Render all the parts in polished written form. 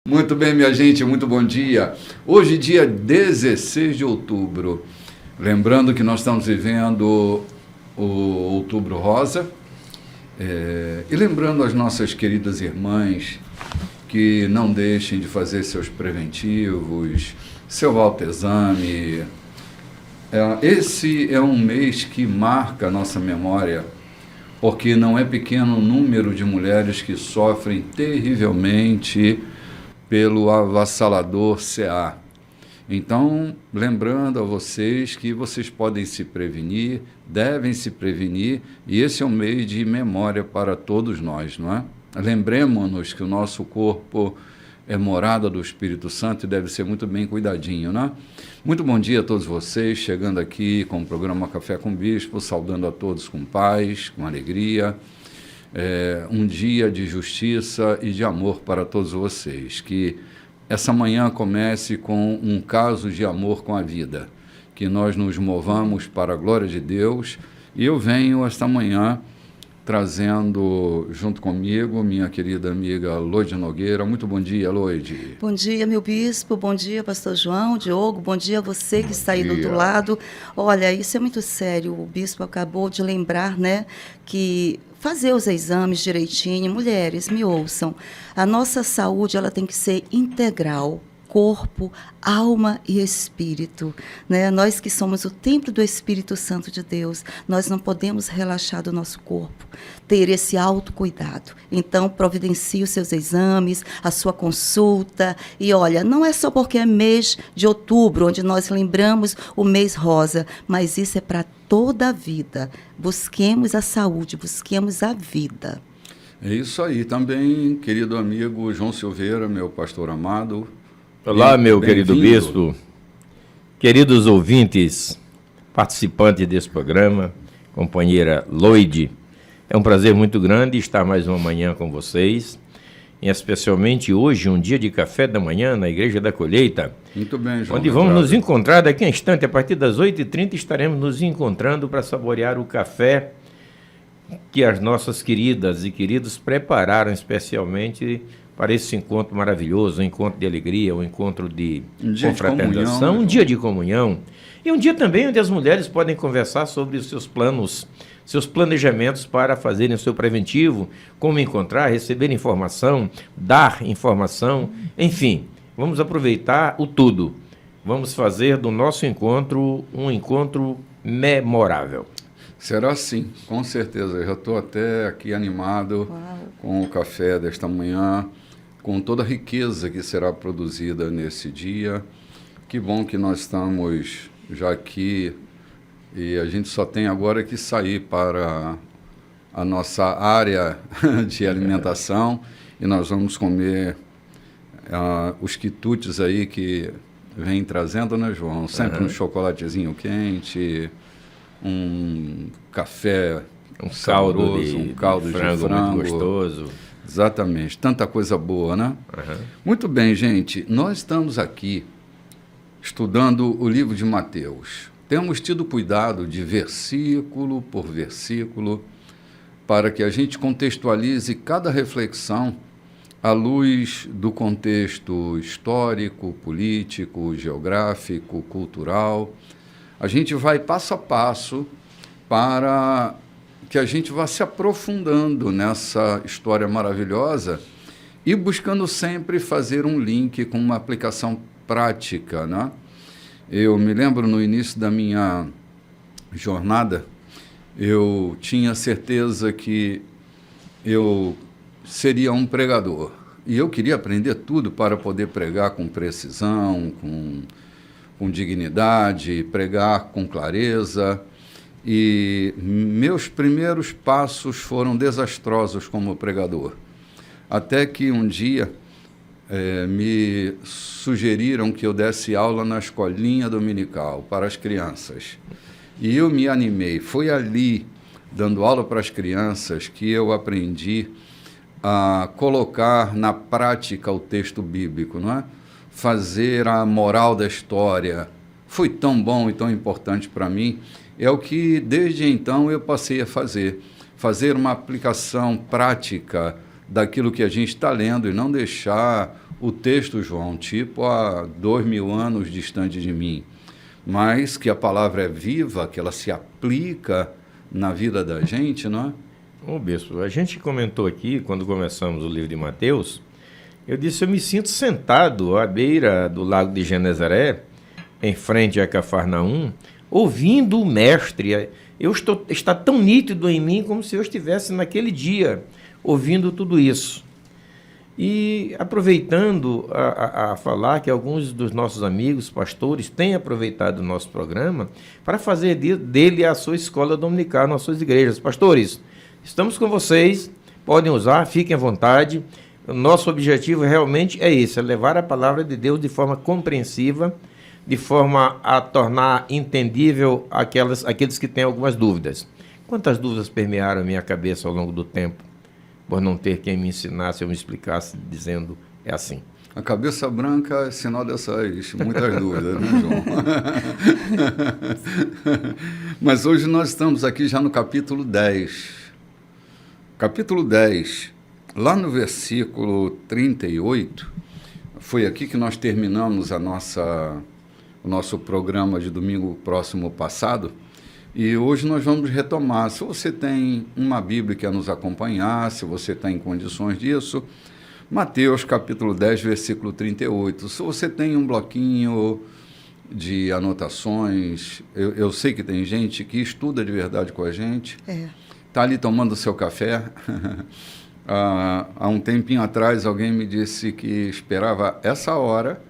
Muito bem, minha gente, muito bom dia. Hoje, dia 16 de outubro. Lembrando que nós estamos vivendo o Outubro Rosa. E lembrando as nossas queridas irmãs que não deixem de fazer seus preventivos, seu autoexame. Esse é um mês que marca a nossa memória, porque não é pequeno o número de mulheres que sofrem terrivelmente pelo avassalador CA. Então, lembrando a vocês que vocês podem se prevenir, devem se prevenir, e esse é um mês de memória para todos nós, não é? Lembremos-nos que o nosso corpo é morada do Espírito Santo e deve ser muito bem cuidadinho, né? Muito bom dia a todos vocês, chegando aqui com o programa Café com Bispo, saudando a todos com paz, com alegria. Um dia de justiça e de amor para todos vocês. Que essa manhã comece com um caso de amor com a vida, que nós nos movamos para a glória de Deus. E eu venho esta manhã trazendo junto comigo minha querida amiga Loide Nogueira. Muito bom dia, Loide. Bom dia, meu bispo. Bom dia, pastor João, Diogo. Bom dia a você que está aí do outro lado. Olha, isso é muito sério. O bispo acabou de lembrar, né, que fazer os exames direitinho. Mulheres, me ouçam. A nossa saúde, ela tem que ser integral. Corpo, alma e espírito, né? Nós que somos o templo do Espírito Santo de Deus, nós não podemos relaxar do nosso corpo, ter esse autocuidado. Então, providencie os seus exames, a sua consulta. E olha, não é só porque é mês de outubro, onde nós lembramos o mês rosa, mas isso é para toda a vida. Busquemos a saúde, busquemos a vida. É isso aí também, querido amigo João Silveira, meu pastor amado. Olá, meu querido bispo, queridos ouvintes, participantes desse programa, companheira Loide. É um prazer muito grande estar mais uma manhã com vocês, e especialmente hoje, um dia de café da manhã na Igreja da Colheita. Muito bem, João. Onde vamos nos encontrar daqui a um instante, a partir das 8h30, estaremos nos encontrando para saborear o café que as nossas queridas e queridos prepararam especialmente para esse encontro maravilhoso, um encontro de alegria, um encontro de confraternização, um dia de comunhão. E um dia também onde as mulheres podem conversar sobre os seus planos, seus planejamentos para fazerem o seu preventivo, como encontrar, receber informação, dar informação, enfim, vamos aproveitar o tudo. Vamos fazer do nosso encontro um encontro memorável. Será sim, com certeza. Eu já estou até aqui animado com o café desta manhã, com toda a riqueza que será produzida nesse dia. Que bom que nós estamos já aqui e a gente só tem agora que sair para a nossa área de alimentação e nós vamos comer os quitutes aí que vem trazendo, né, João? Sempre um chocolatezinho quente, um café, um caldo de frango muito gostoso. Exatamente, tanta coisa boa, né? Muito bem, gente, nós estamos aqui estudando o livro de Mateus. Temos tido cuidado de versículo por versículo para que a gente contextualize cada reflexão à luz do contexto histórico, político, geográfico, cultural. A gente vai passo a passo para que a gente vá se aprofundando nessa história maravilhosa e buscando sempre fazer um link com uma aplicação prática, né? Eu me lembro no início da minha jornada, eu tinha certeza que eu seria um pregador e eu queria aprender tudo para poder pregar com precisão, com dignidade, pregar com clareza. E meus primeiros passos foram desastrosos como pregador. Até que um dia me sugeriram que eu desse aula na escolinha dominical para as crianças. E eu me animei. Foi ali, dando aula para as crianças, que eu aprendi a colocar na prática o texto bíblico, não é? Fazer a moral da história. Foi tão bom e tão importante para mim. É o que, desde então, eu passei a fazer uma aplicação prática daquilo que a gente está lendo e não deixar o texto, João, tipo há 2000 anos distante de mim, mas que a palavra é viva, que ela se aplica na vida da gente, não é? Ô bispo, a gente comentou aqui, quando começamos o livro de Mateus, eu disse, eu me sinto sentado à beira do lago de Genezaré, em frente a Cafarnaum, ouvindo o mestre. Está tão nítido em mim como se eu estivesse naquele dia, ouvindo tudo isso. E aproveitando a falar que alguns dos nossos amigos, pastores, têm aproveitado o nosso programa para fazer dele a sua escola dominical nas suas igrejas. Pastores, estamos com vocês, podem usar, fiquem à vontade. O nosso objetivo realmente é esse, é levar a palavra de Deus de forma compreensiva, de forma a tornar entendível aqueles que têm algumas dúvidas. Quantas dúvidas permearam a minha cabeça ao longo do tempo, por não ter quem me ensinasse ou me explicasse, dizendo, é assim. A cabeça branca é sinal dessas muitas dúvidas, né, João? Mas hoje nós estamos aqui já no capítulo 10. Capítulo 10, lá no versículo 38, foi aqui que nós terminamos o nosso programa de domingo próximo passado, e hoje nós vamos retomar. Se você tem uma Bíblia que quer nos acompanhar, se você está em condições disso, Mateus capítulo 10, versículo 38. Se você tem um bloquinho de anotações, eu sei que tem gente que estuda de verdade com a gente, está ali tomando seu café. Há um tempinho atrás alguém me disse que esperava essa hora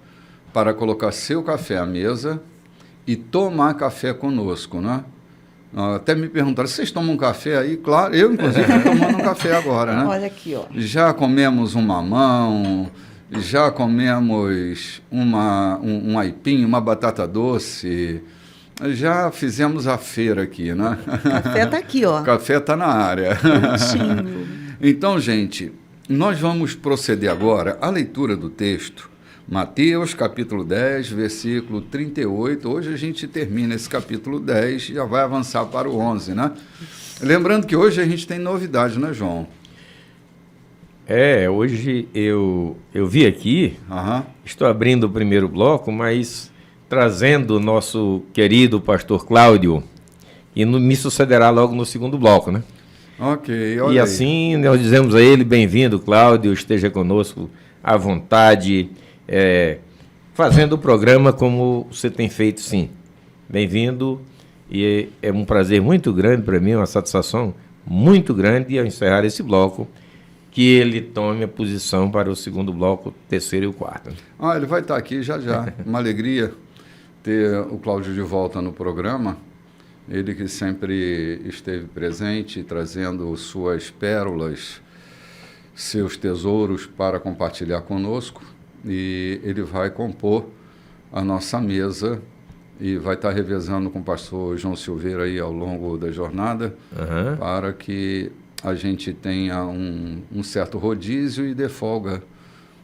para colocar seu café à mesa e tomar café conosco, né? Até me perguntaram, vocês tomam café aí? Claro, eu inclusive estou tomando um café agora, né? Olha aqui, ó. Já comemos um mamão, já comemos um aipim, uma batata doce, já fizemos a feira aqui, né? O café está aqui, ó. O café está na área. Prontinho. Então, gente, nós vamos proceder agora à leitura do texto, Mateus, capítulo 10, versículo 38. Hoje a gente termina esse capítulo 10 e já vai avançar para o 11, né? Lembrando que hoje a gente tem novidade, né, João? Hoje eu vi aqui, estou abrindo o primeiro bloco, mas trazendo o nosso querido pastor Cláudio, e me sucederá logo no segundo bloco, né? Ok, olha E aí. assim nós dizemos a ele, bem-vindo, Cláudio, esteja conosco à vontade, fazendo o programa como você tem feito, sim. Bem-vindo, e é um prazer muito grande para mim, uma satisfação muito grande ao encerrar esse bloco, que ele tome a posição para o segundo bloco, terceiro e o quarto. Ele vai estar aqui já já. Uma alegria ter o Cláudio de volta no programa. Ele que sempre esteve presente, trazendo suas pérolas, seus tesouros para compartilhar conosco. E ele vai compor a nossa mesa e vai estar revezando com o pastor João Silveira aí ao longo da jornada, para que a gente tenha um certo rodízio e dê folga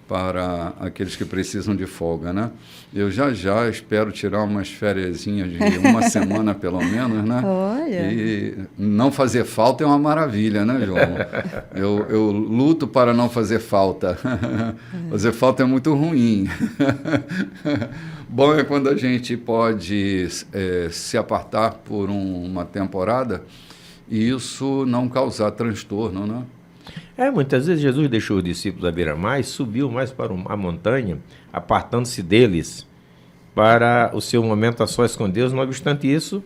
para aqueles que precisam de folga, né? Eu já espero tirar umas fériasinhas de uma semana pelo menos, né? Olha. E não fazer falta é uma maravilha, né, João? Eu luto para não fazer falta. Fazer falta é muito ruim. Bom é quando a gente pode se apartar por uma temporada e isso não causar transtorno, né? Muitas vezes Jesus deixou os discípulos à beira-mar e subiu mais para a montanha, apartando-se deles para o seu momento a sós com Deus. Não obstante isso,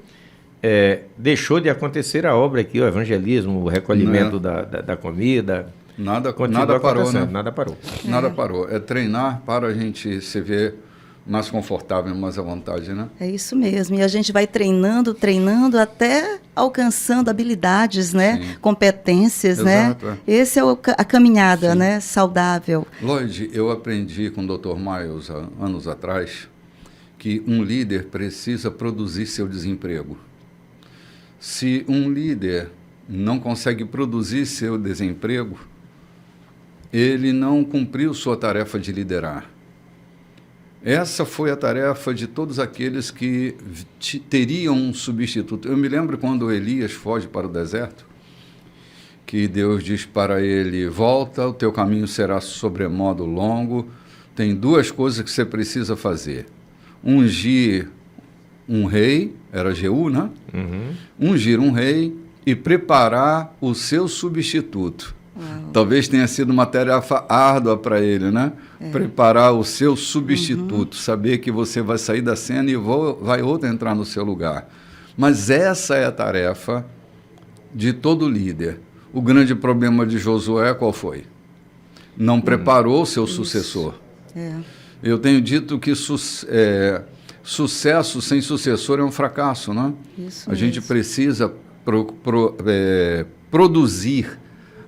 deixou de acontecer a obra aqui, o evangelismo, o recolhimento da comida. Nada parou, né? Nada parou. Nada parou. É treinar para a gente se ver mais confortável, mais à vontade, né? É isso mesmo. E a gente vai treinando até alcançando habilidades, né? Sim. Competências, Exato, né? Esse é a caminhada, né? Saudável. Lloyd, eu aprendi com o Dr. Miles há anos atrás que um líder precisa produzir seu desemprego. Se um líder não consegue produzir seu desemprego, ele não cumpriu sua tarefa de liderar. Essa foi a tarefa de todos aqueles que teriam um substituto. Eu me lembro quando Elias foge para o deserto, que Deus diz para ele, volta, o teu caminho será sobremodo longo, tem duas coisas que você precisa fazer. Ungir um rei, era Jeú, né? Ungir um rei e preparar o seu substituto. Talvez tenha sido uma tarefa árdua para ele, né? Preparar o seu substituto, saber que você vai sair da cena e vai outro entrar no seu lugar. Mas essa é a tarefa de todo líder. O grande problema de Josué qual foi? Não preparou o seu sucessor. Eu tenho dito que sucesso sem sucessor é um fracasso, né? A gente precisa produzir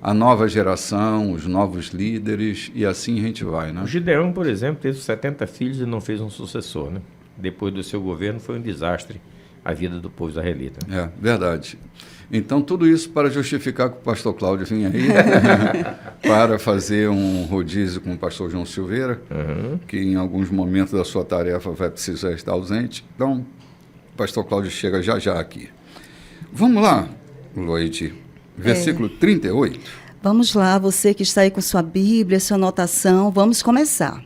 a nova geração, os novos líderes, e assim a gente vai, né? O Gideão, por exemplo, teve 70 filhos e não fez um sucessor, né? Depois do seu governo foi um desastre a vida do povo israelita. É, verdade. Então, tudo isso para justificar que o pastor Cláudio vinha aí para fazer um rodízio com o pastor João Silveira, que em alguns momentos da sua tarefa vai precisar estar ausente. Então, o pastor Cláudio chega já aqui. Vamos lá, Loide. Versículo 38. Vamos lá, você que está aí com sua Bíblia, sua anotação, vamos começar.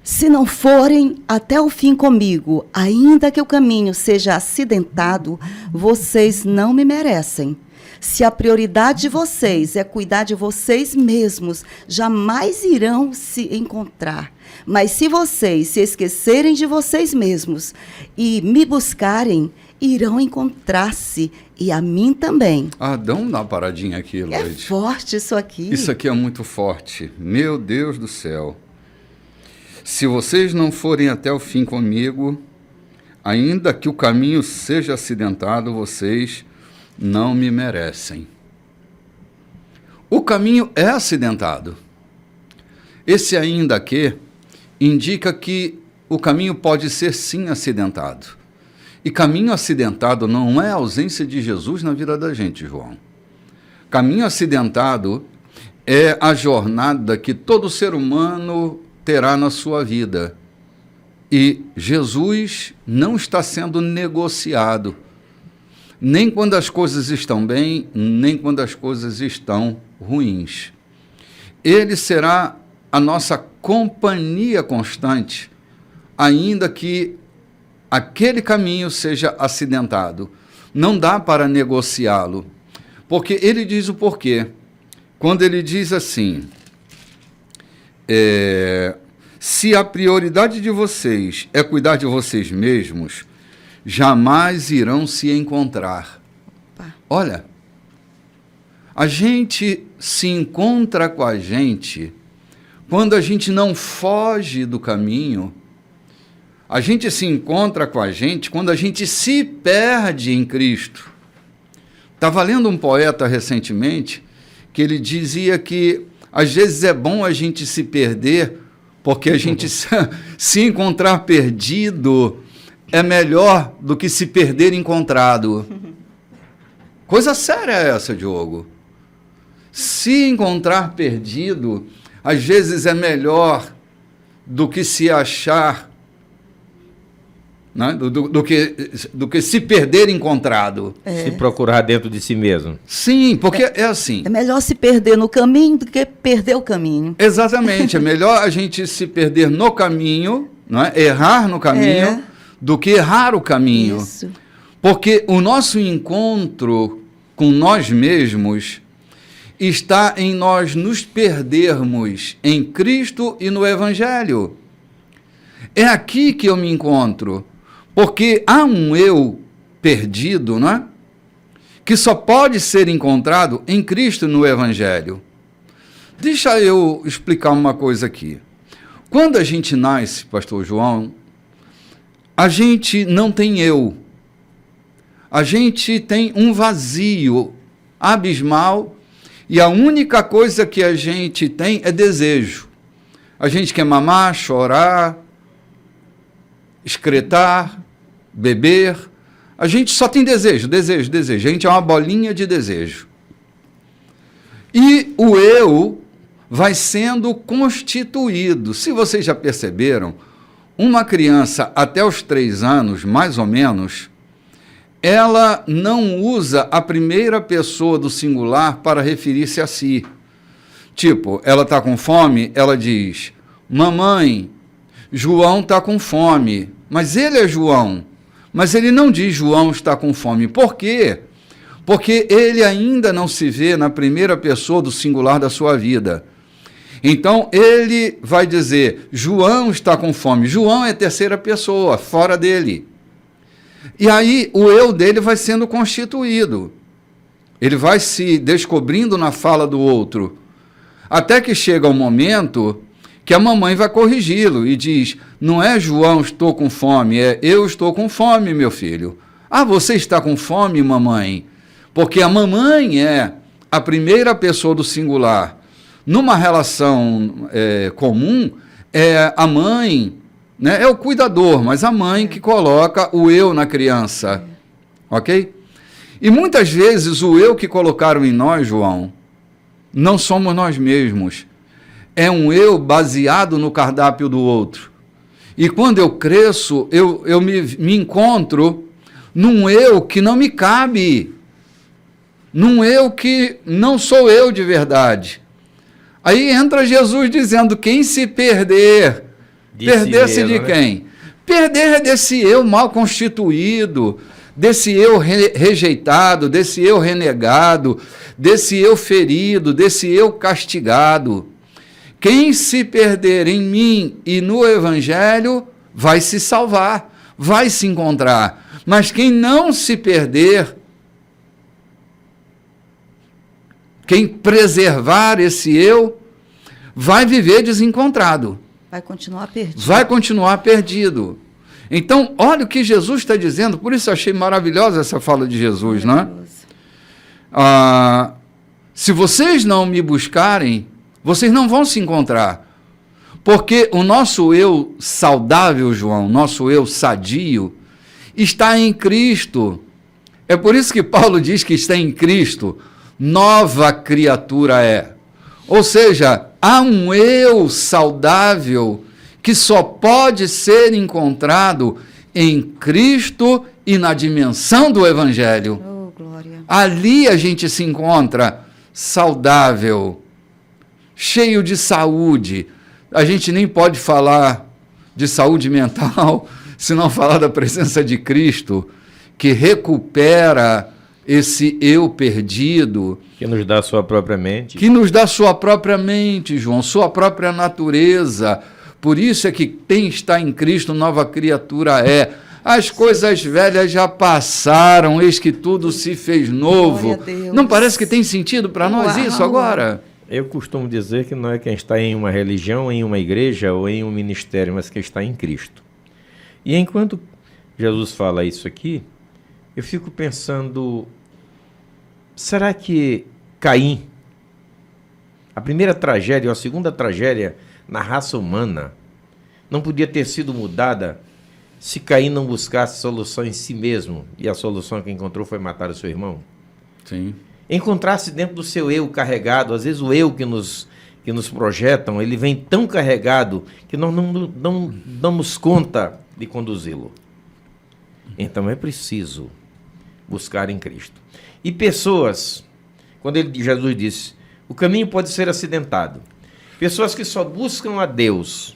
Se não forem até o fim comigo, ainda que o caminho seja acidentado, vocês não me merecem. Se a prioridade de vocês é cuidar de vocês mesmos, jamais irão se encontrar. Mas se vocês se esquecerem de vocês mesmos e me buscarem, irão encontrar-se, e a mim também. Dá uma paradinha aqui, Loide. É forte isso aqui. Isso aqui é muito forte. Meu Deus do céu. Se vocês não forem até o fim comigo, ainda que o caminho seja acidentado, vocês não me merecem. O caminho é acidentado. Esse ainda que indica que o caminho pode ser sim acidentado. E caminho acidentado não é a ausência de Jesus na vida da gente, João. Caminho acidentado é a jornada que todo ser humano terá na sua vida. E Jesus não está sendo negociado, nem quando as coisas estão bem, nem quando as coisas estão ruins. Ele será a nossa companhia constante, ainda que aquele caminho seja acidentado. Não dá para negociá-lo, porque ele diz o porquê. Quando ele diz assim, se a prioridade de vocês é cuidar de vocês mesmos, jamais irão se encontrar. Olha, a gente se encontra com a gente quando a gente não foge do caminho. A gente se encontra com a gente quando a gente se perde em Cristo. Estava lendo um poeta recentemente que ele dizia que às vezes é bom a gente se perder, porque a gente se encontrar perdido é melhor do que se perder encontrado. Coisa séria é essa, Diogo. Se encontrar perdido, às vezes é melhor do que se achar, né? do que se perder encontrado. Se procurar dentro de si mesmo. Sim, porque é assim. É melhor se perder no caminho do que perder o caminho. Exatamente, é melhor a gente se perder no caminho, não é? Errar no caminho, do que errar o caminho. Isso. Porque o nosso encontro com nós mesmos está em nós nos perdermos em Cristo e no Evangelho. É aqui que eu me encontro, porque há um eu perdido, não é? Que só pode ser encontrado em Cristo e no Evangelho. Deixa eu explicar uma coisa aqui. Quando a gente nasce, pastor João, a gente não tem eu. A gente tem um vazio abismal e a única coisa que a gente tem é desejo. A gente quer mamar, chorar, excretar, beber. A gente só tem desejo, desejo, desejo. A gente é uma bolinha de desejo. E o eu vai sendo constituído. Se vocês já perceberam, uma criança até os 3 anos, mais ou menos, ela não usa a primeira pessoa do singular para referir-se a si. Tipo, ela está com fome, ela diz, mamãe, João está com fome, mas ele é João. Mas ele não diz João está com fome. Por quê? Porque ele ainda não se vê na primeira pessoa do singular da sua vida. Então, ele vai dizer, João está com fome. João é terceira pessoa, fora dele. E aí, o eu dele vai sendo constituído. Ele vai se descobrindo na fala do outro. Até que chega um momento que a mamãe vai corrigi-lo e diz, não é João, estou com fome, é eu estou com fome, meu filho. Ah, você está com fome, mamãe? Porque a mamãe é a primeira pessoa do singular. Numa relação comum, é a mãe, né, é o cuidador, mas a mãe que coloca o eu na criança. Ok? E muitas vezes o eu que colocaram em nós, João, não somos nós mesmos. É um eu baseado no cardápio do outro. E quando eu cresço, eu me encontro num eu que não me cabe. Num eu que não sou eu de verdade. Aí entra Jesus dizendo, quem se perder, perder-se de quem? Perder desse eu mal constituído, desse eu rejeitado, desse eu renegado, desse eu ferido, desse eu castigado. Quem se perder em mim e no Evangelho vai se salvar, vai se encontrar. Mas quem não se perder, quem preservar esse eu, vai viver desencontrado. Vai continuar perdido. Vai continuar perdido. Então, olha o que Jesus está dizendo, por isso eu achei maravilhosa essa fala de Jesus, né? Se vocês não me buscarem, vocês não vão se encontrar. Porque o nosso eu saudável, João, nosso eu sadio, está em Cristo. É por isso que Paulo diz que está em Cristo, nova criatura é. Ou seja, há um eu saudável que só pode ser encontrado em Cristo e na dimensão do Evangelho. Oh, glória. Ali a gente se encontra saudável, cheio de saúde. A gente nem pode falar de saúde mental se não falar da presença de Cristo, que recupera esse eu perdido. Que nos dá a sua própria mente. Que nos dá a sua própria mente, João, sua própria natureza. Por isso é que quem está em Cristo, nova criatura é. As coisas velhas já passaram, eis que tudo se fez novo. Não parece que tem sentido para nós isso agora? Eu costumo dizer que não é quem está em uma religião, em uma igreja ou em um ministério, mas quem está em Cristo. E enquanto Jesus fala isso aqui, eu fico pensando, será que Caim, a primeira tragédia ou a segunda tragédia na raça humana, não podia ter sido mudada se Caim não buscasse solução em si mesmo, e a solução que encontrou foi matar o seu irmão? Sim. Encontrar-se dentro do seu eu carregado, às vezes o eu que nos projetam, ele vem tão carregado que nós não damos conta de conduzi-lo. Então é preciso buscar em Cristo. E pessoas, quando Jesus disse, o caminho pode ser acidentado, pessoas que só buscam a Deus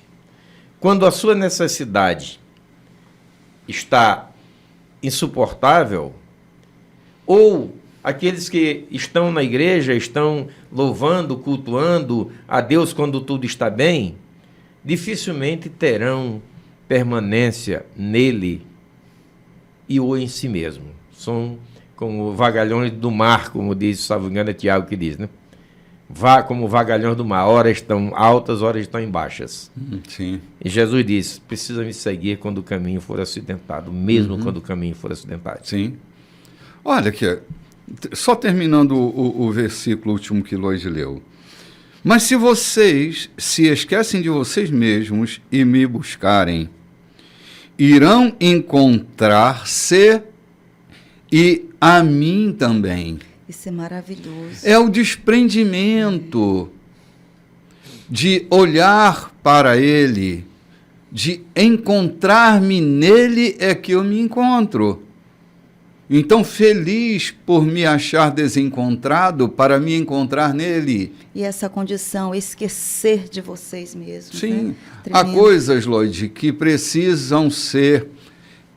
quando a sua necessidade está insuportável, ou aqueles que estão na igreja, estão louvando, cultuando a Deus quando tudo está bem, dificilmente terão permanência nele e ou em si mesmo. São como vagalhões do mar, como diz, se não me engano, é Tiago que diz, né? Como vagalhões do mar, horas estão altas, horas estão em baixas. Sim. E Jesus diz, precisa me seguir quando o caminho for acidentado, mesmo quando o caminho for acidentado. Sim. Olha aqui, só terminando o versículo último que Lois leu. Mas se vocês se esquecem de vocês mesmos e me buscarem, irão encontrar-se e a mim também. Isso é maravilhoso. É o desprendimento de olhar para Ele, de encontrar-me nele é que eu me encontro. Então, feliz por me achar desencontrado, para me encontrar nele. E essa condição, esquecer de vocês mesmos. Sim, né? há coisas, Lloyd, que precisam ser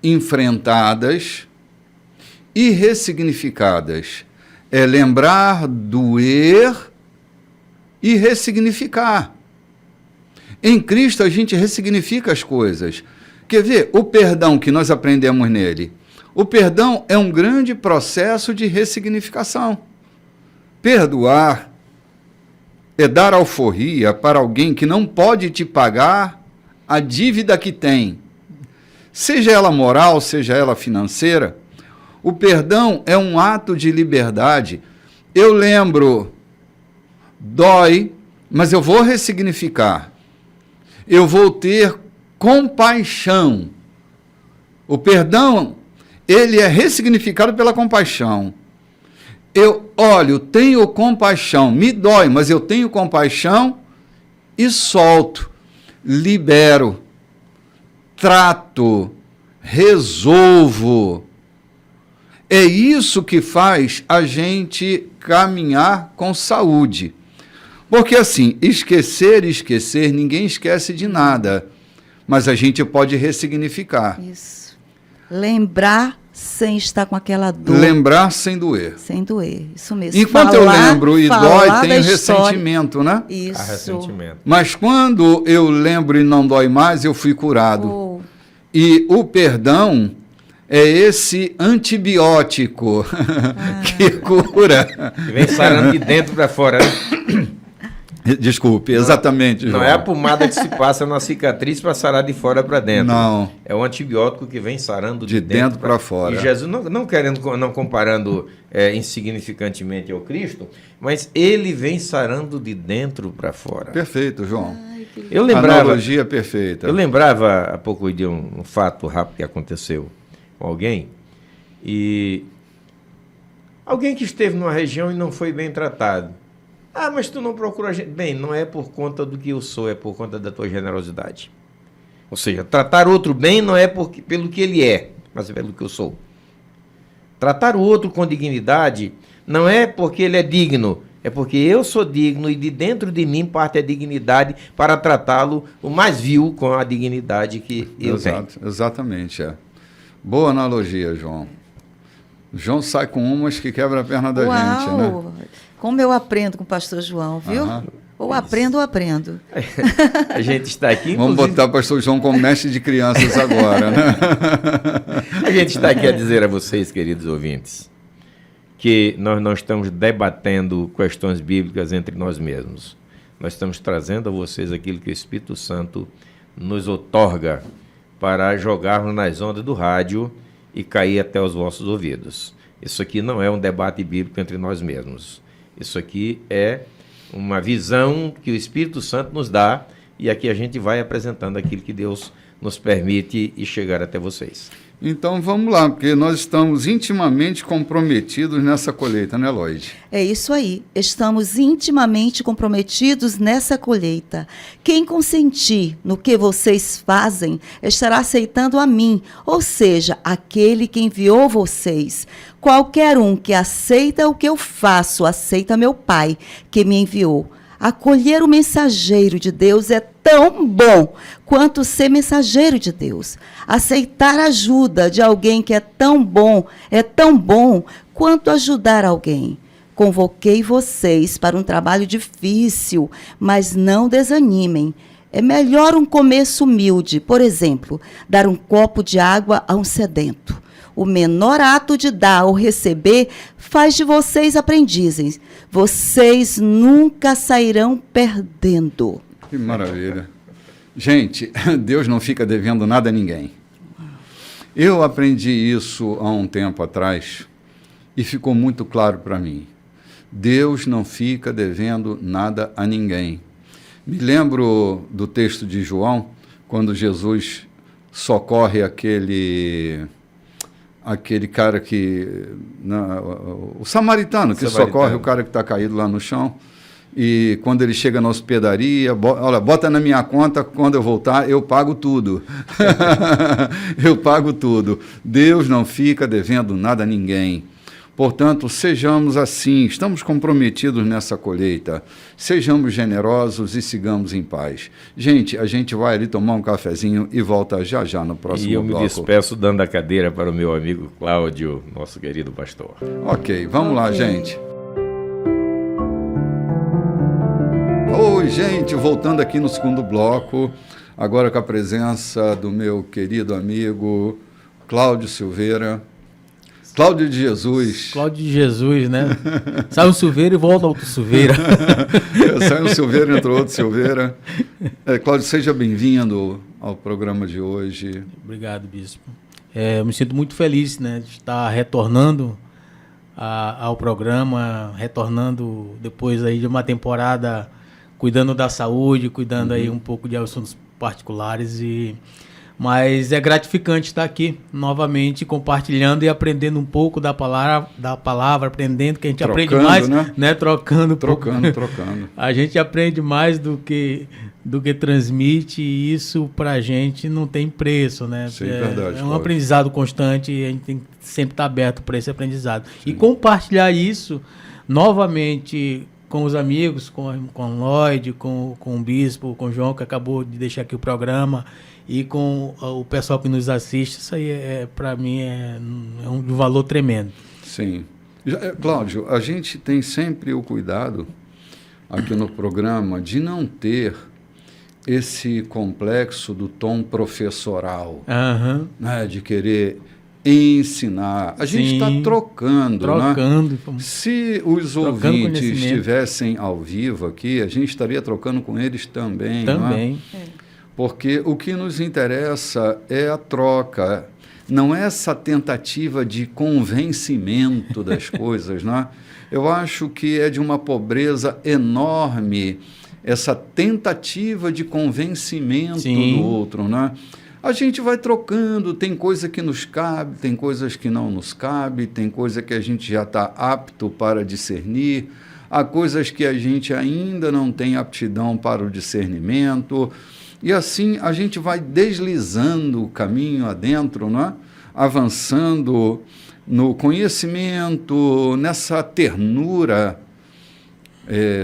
enfrentadas e ressignificadas. É lembrar, doer e ressignificar. Em Cristo a gente ressignifica as coisas. Quer ver? O perdão que nós aprendemos nele. O perdão é um grande processo de ressignificação. Perdoar é dar alforria para alguém que não pode te pagar a dívida que tem. Seja ela moral, seja ela financeira. O perdão é um ato de liberdade. Eu lembro, dói, mas eu vou ressignificar. Eu vou ter compaixão. O perdão, ele é ressignificado pela compaixão. Eu olho, tenho compaixão, me dói, mas eu tenho compaixão e solto, libero, trato, resolvo. É isso que faz a gente caminhar com saúde. Porque assim, esquecer, ninguém esquece de nada, mas a gente pode ressignificar. Isso. Lembrar sem estar com aquela dor. Lembrar sem doer. Sem doer, isso mesmo. Enquanto eu lembro e dói, tem o ressentimento, né? Isso. Ressentimento. Mas quando eu lembro e não dói mais, eu fui curado. Oh. E o perdão é esse antibiótico que cura. Que vem sarando de dentro para fora, né? Desculpe, exatamente. Não João. é a pomada que se passa na cicatriz para sarar de fora para dentro. Não. É o antibiótico que vem sarando de dentro para fora. E Jesus, não comparando insignificantemente ao Cristo, mas ele vem sarando de dentro para fora. Perfeito, João. Ai, que... Eu lembrava, analogia perfeita. Eu lembrava há pouco de um fato rápido que aconteceu com alguém, e alguém que esteve numa região e não foi bem tratado. Ah, mas tu não procura a gente. Bem, não é por conta do que eu sou, é por conta da tua generosidade. Ou seja, tratar outro bem não é pelo que ele é, mas é pelo que eu sou. Tratar o outro com dignidade não é porque ele é digno, é porque eu sou digno e de dentro de mim parte a dignidade para tratá-lo o mais vil com a dignidade que eu tenho. Exatamente, é. Boa analogia, João. João sai com umas que quebra a perna da gente, né? Como eu aprendo com o pastor João, viu? Ou aprendo ou aprendo. A gente está aqui... Vamos botar o pastor João como mestre de crianças agora, né? A gente está aqui a dizer a vocês, queridos ouvintes, que nós não estamos debatendo questões bíblicas entre nós mesmos. Nós estamos trazendo a vocês aquilo que o Espírito Santo nos outorga para jogarmos nas ondas do rádio e cair até os vossos ouvidos. Isso aqui não é um debate bíblico entre nós mesmos. Isso aqui é uma visão que o Espírito Santo nos dá e aqui a gente vai apresentando aquilo que Deus nos permite e chegar até vocês. Então vamos lá, porque nós estamos intimamente comprometidos nessa colheita, né, Lloyd? É isso aí, estamos intimamente comprometidos nessa colheita. Quem consentir no que vocês fazem estará aceitando a mim, ou seja, aquele que enviou vocês. Qualquer um que aceita o que eu faço, aceita meu Pai, que me enviou. Acolher o mensageiro de Deus é tão bom quanto ser mensageiro de Deus. Aceitar a ajuda de alguém que é tão bom quanto ajudar alguém. Convoquei vocês para um trabalho difícil, mas não desanimem. É melhor um começo humilde, por exemplo, dar um copo de água a um sedento. O menor ato de dar ou receber faz de vocês aprendizes. Vocês nunca sairão perdendo. Que maravilha. Gente, Deus não fica devendo nada a ninguém. Eu aprendi isso há um tempo atrás e ficou muito claro para mim. Deus não fica devendo nada a ninguém. Me lembro do texto de João, quando Jesus socorre aquele cara que... o samaritano que socorre o cara que está caído lá no chão. E quando ele chega na hospedaria, olha, bota na minha conta, quando eu voltar, eu pago tudo. Eu pago tudo. Deus não fica devendo nada a ninguém. Portanto, sejamos assim, estamos comprometidos nessa colheita, sejamos generosos e sigamos em paz. Gente, a gente vai ali tomar um cafezinho e volta já já no próximo bloco. E eu me despeço dando a cadeira para o meu amigo Cláudio, nosso querido pastor. Ok, vamos lá, gente. Oi, gente, voltando aqui no segundo bloco, agora com a presença do meu querido amigo Cláudio Silveira. Cláudio de Jesus. Cláudio de Jesus, né? Sai um Silveira e volta outro Silveira. Sai um Silveira, entra outro Silveira. Cláudio, seja bem-vindo ao programa de hoje. Obrigado, bispo. Eu me sinto muito feliz, né, de estar retornando ao programa, retornando depois aí de uma temporada cuidando da saúde, cuidando aí um pouco de assuntos particulares mas é gratificante estar aqui novamente compartilhando e aprendendo um pouco da palavra, aprendendo que a gente aprende mais, né? Trocando. A gente aprende mais do que transmite, e isso para a gente não tem preço, né? Sim, verdade, é um aprendizado constante e a gente tem que sempre estar aberto para esse aprendizado. Sim. E compartilhar isso novamente com os amigos, com o Lloyd, com o Bispo, com o João, que acabou de deixar aqui o programa, e com o pessoal que nos assiste, isso aí para mim é um valor tremendo. Sim. Cláudio, a gente tem sempre o cuidado aqui no programa de não ter esse complexo do tom professoral, né, de querer ensinar. A gente está trocando. Né? Se os ouvintes estivessem ao vivo aqui, a gente estaria trocando com eles também. Também. Não é? Porque o que nos interessa é a troca, não é essa tentativa de convencimento das coisas. Né? Eu acho que é de uma pobreza enorme essa tentativa de convencimento do outro. Né? A gente vai trocando, tem coisa que nos cabe, tem coisas que não nos cabe, tem coisa que a gente já está apto para discernir, há coisas que a gente ainda não tem aptidão para o discernimento, e assim a gente vai deslizando o caminho adentro, não é? Avançando no conhecimento, nessa ternura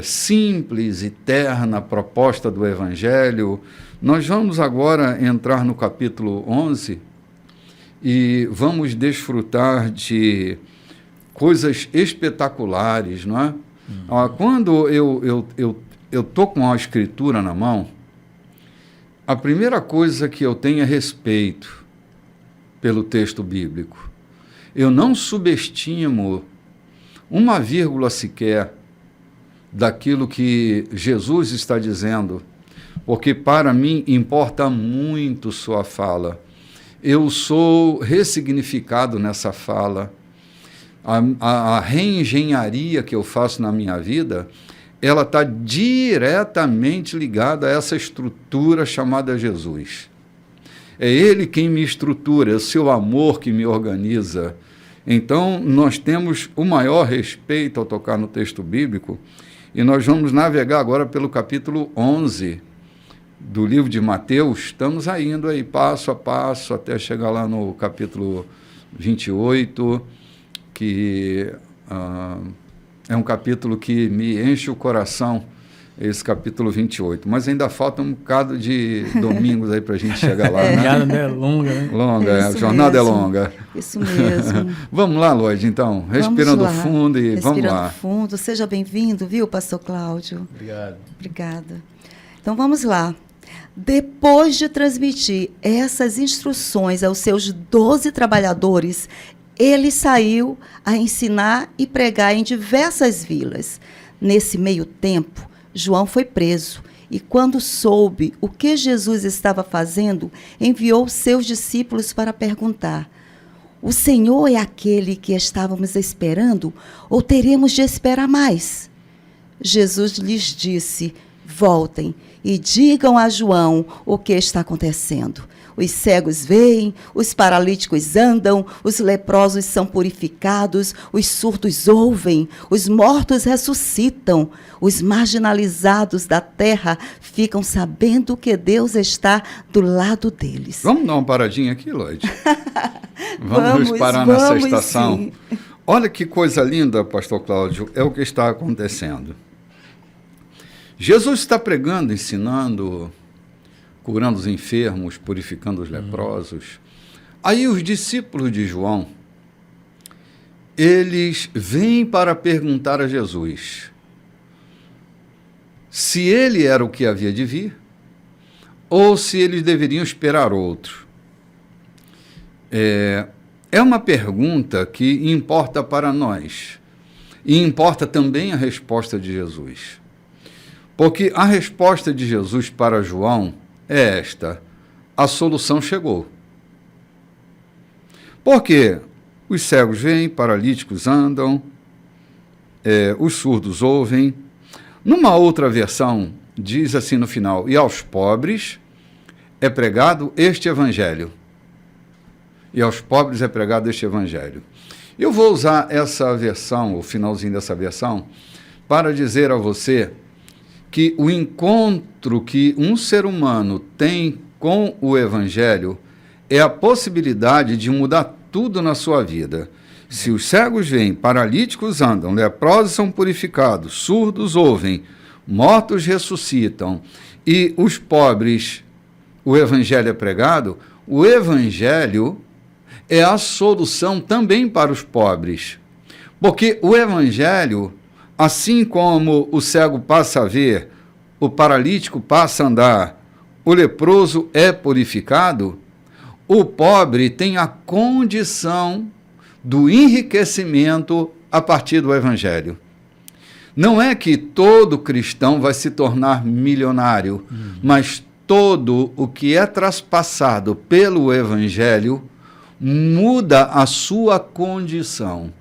simples e terna proposta do Evangelho. Nós vamos agora entrar no capítulo 11 e vamos desfrutar de coisas espetaculares, não é? Quando eu estou com a escritura na mão, a primeira coisa que eu tenho é respeito pelo texto bíblico. Eu não subestimo uma vírgula sequer daquilo que Jesus está dizendo, porque para mim importa muito sua fala. Eu sou ressignificado nessa fala. A reengenharia que eu faço na minha vida, ela está diretamente ligada a essa estrutura chamada Jesus. É Ele quem me estrutura, é o seu amor que me organiza. Então, nós temos o maior respeito ao tocar no texto bíblico, e nós vamos navegar agora pelo capítulo 11 do livro de Mateus. Estamos indo aí passo a passo até chegar lá no capítulo 28, que é um capítulo que me enche o coração, esse capítulo 28. Mas ainda falta um bocado de domingos aí para a gente chegar lá. Né? É longa, né? Longa, a jornada mesmo. É longa. Isso mesmo. Vamos lá, Lloyd, então. Respirando fundo e vamos lá. Respirando fundo. Seja bem-vindo, viu, pastor Cláudio? Obrigado. Obrigada. Então, vamos lá. Depois de transmitir essas instruções aos seus 12 trabalhadores, ele saiu a ensinar e pregar em diversas vilas. Nesse meio tempo, João foi preso e, quando soube o que Jesus estava fazendo, enviou seus discípulos para perguntar: o Senhor é aquele que estávamos esperando ou teremos de esperar mais? Jesus lhes disse: voltem e digam a João o que está acontecendo. os cegos veem, os paralíticos andam, os leprosos são purificados, os surdos ouvem, os mortos ressuscitam, os marginalizados da terra ficam sabendo que Deus está do lado deles. Vamos dar uma paradinha aqui, Lloyd? Vamos parar nessa estação. Sim. Olha que coisa linda, pastor Cláudio, é o que está acontecendo. Jesus está pregando, ensinando, curando os enfermos, purificando os leprosos. Aí os discípulos de João, eles vêm para perguntar a Jesus se ele era o que havia de vir ou se eles deveriam esperar outro. É uma pergunta que importa para nós e importa também a resposta de Jesus. Porque a resposta de Jesus para João é esta: a solução chegou. Porque os cegos veem, paralíticos andam, os surdos ouvem. Numa outra versão, diz assim no final: e aos pobres é pregado este evangelho. E aos pobres é pregado este evangelho. Eu vou usar essa versão, o finalzinho dessa versão, para dizer a você que o encontro que um ser humano tem com o evangelho é a possibilidade de mudar tudo na sua vida. Se os cegos veem, paralíticos andam, leprosos são purificados, surdos ouvem, mortos ressuscitam, e os pobres, o evangelho é pregado, o evangelho é a solução também para os pobres. Porque o evangelho, assim como o cego passa a ver, o paralítico passa a andar, o leproso é purificado, o pobre tem a condição do enriquecimento a partir do evangelho. Não é que todo cristão vai se tornar milionário, mas todo o que é traspassado pelo evangelho muda a sua condição.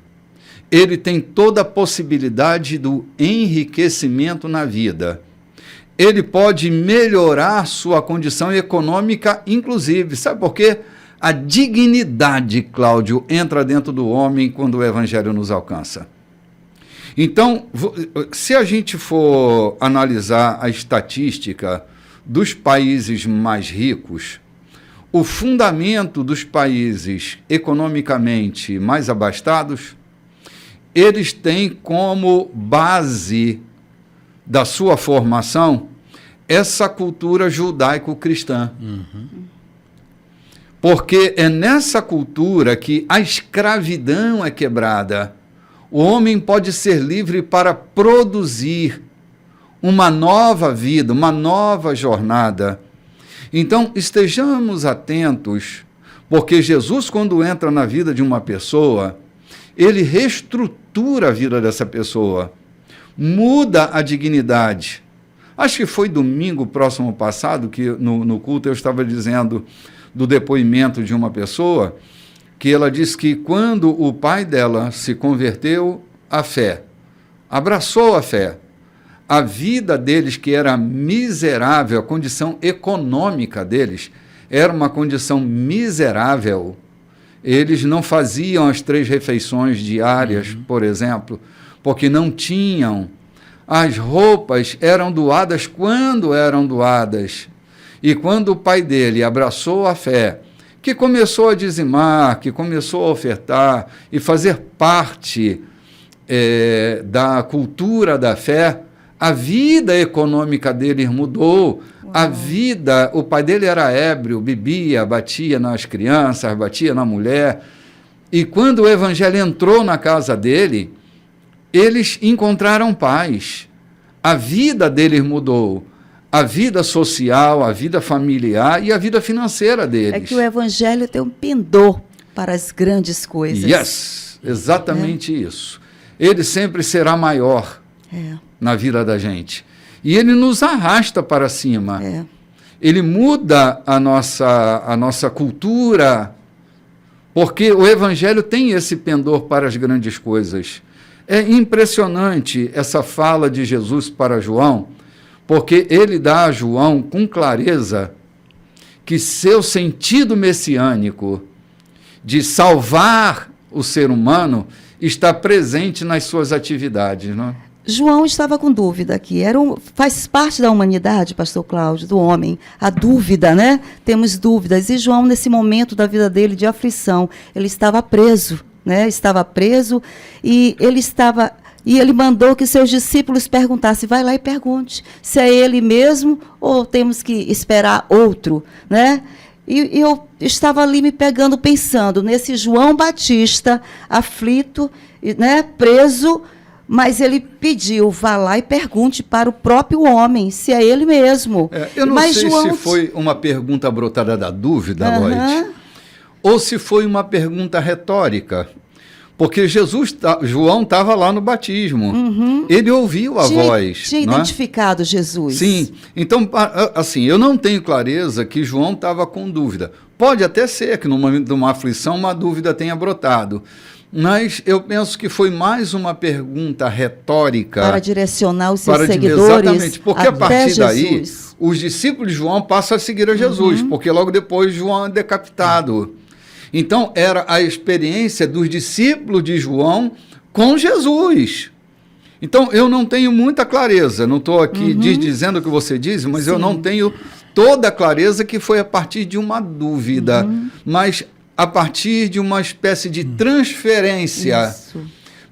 Ele tem toda a possibilidade do enriquecimento na vida. Ele pode melhorar sua condição econômica, inclusive. Sabe por quê? A dignidade, Cláudio, entra dentro do homem quando o evangelho nos alcança. Então, se a gente for analisar a estatística dos países mais ricos, o fundamento dos países economicamente mais abastados, eles têm como base da sua formação essa cultura judaico-cristã. Porque é nessa cultura que a escravidão é quebrada. O homem pode ser livre para produzir uma nova vida, uma nova jornada. Então, estejamos atentos, porque Jesus, quando entra na vida de uma pessoa, ele reestrutura a vida dessa pessoa, muda a dignidade. Acho que foi domingo próximo passado que no culto eu estava dizendo do depoimento de uma pessoa, que ela disse que quando o pai dela se converteu à fé, abraçou a fé, a vida deles, que era miserável, a condição econômica deles era uma condição miserável. Eles não faziam as 3 refeições diárias, por exemplo, porque não tinham. As roupas eram doadas quando eram doadas. E quando o pai dele abraçou a fé, que começou a dizimar, que começou a ofertar e fazer parte da cultura da fé, a vida econômica dele mudou. Uau. A vida, o pai dele era ébrio, bebia, batia nas crianças, batia na mulher. E quando o evangelho entrou na casa dele, eles encontraram paz. A vida deles mudou. A vida social, a vida familiar e a vida financeira deles. É que o evangelho tem um pendor para as grandes coisas. Yes, exatamente isso. Ele sempre será maior na vida da gente. E ele nos arrasta para cima. Ele muda a nossa cultura, porque o evangelho tem esse pendor para as grandes coisas. É impressionante essa fala de Jesus para João, porque ele dá a João com clareza que seu sentido messiânico de salvar o ser humano está presente nas suas atividades, não é? João estava com dúvida aqui. Faz parte da humanidade, pastor Cláudio, do homem, a dúvida, né? Temos dúvidas. E João, nesse momento da vida dele de aflição, ele estava preso, né? Estava preso e ele mandou que seus discípulos perguntassem, vai lá e pergunte se é ele mesmo ou temos que esperar outro, né? E eu estava ali me pegando, pensando nesse João Batista, aflito, né, preso, mas ele pediu, vá lá e pergunte para o próprio homem se é ele mesmo. Eu não sei se foi uma pergunta brotada da dúvida, Lloyd, ou se foi uma pergunta retórica. Porque João estava lá no batismo. Ele ouviu a voz. Tinha identificado Jesus. Sim. Então, assim, eu não tenho clareza que João estava com dúvida. Pode até ser que, no momento de uma aflição, uma dúvida tenha brotado. Mas eu penso que foi mais uma pergunta retórica. Para direcionar os seus seguidores. Exatamente, porque a partir daí, os discípulos de João passam a seguir a Jesus, porque logo depois João é decapitado. Então, era a experiência dos discípulos de João com Jesus. Então, eu não tenho muita clareza, não estou aqui dizendo o que você diz, mas eu não tenho toda a clareza que foi a partir de uma dúvida, mas a partir de uma espécie de transferência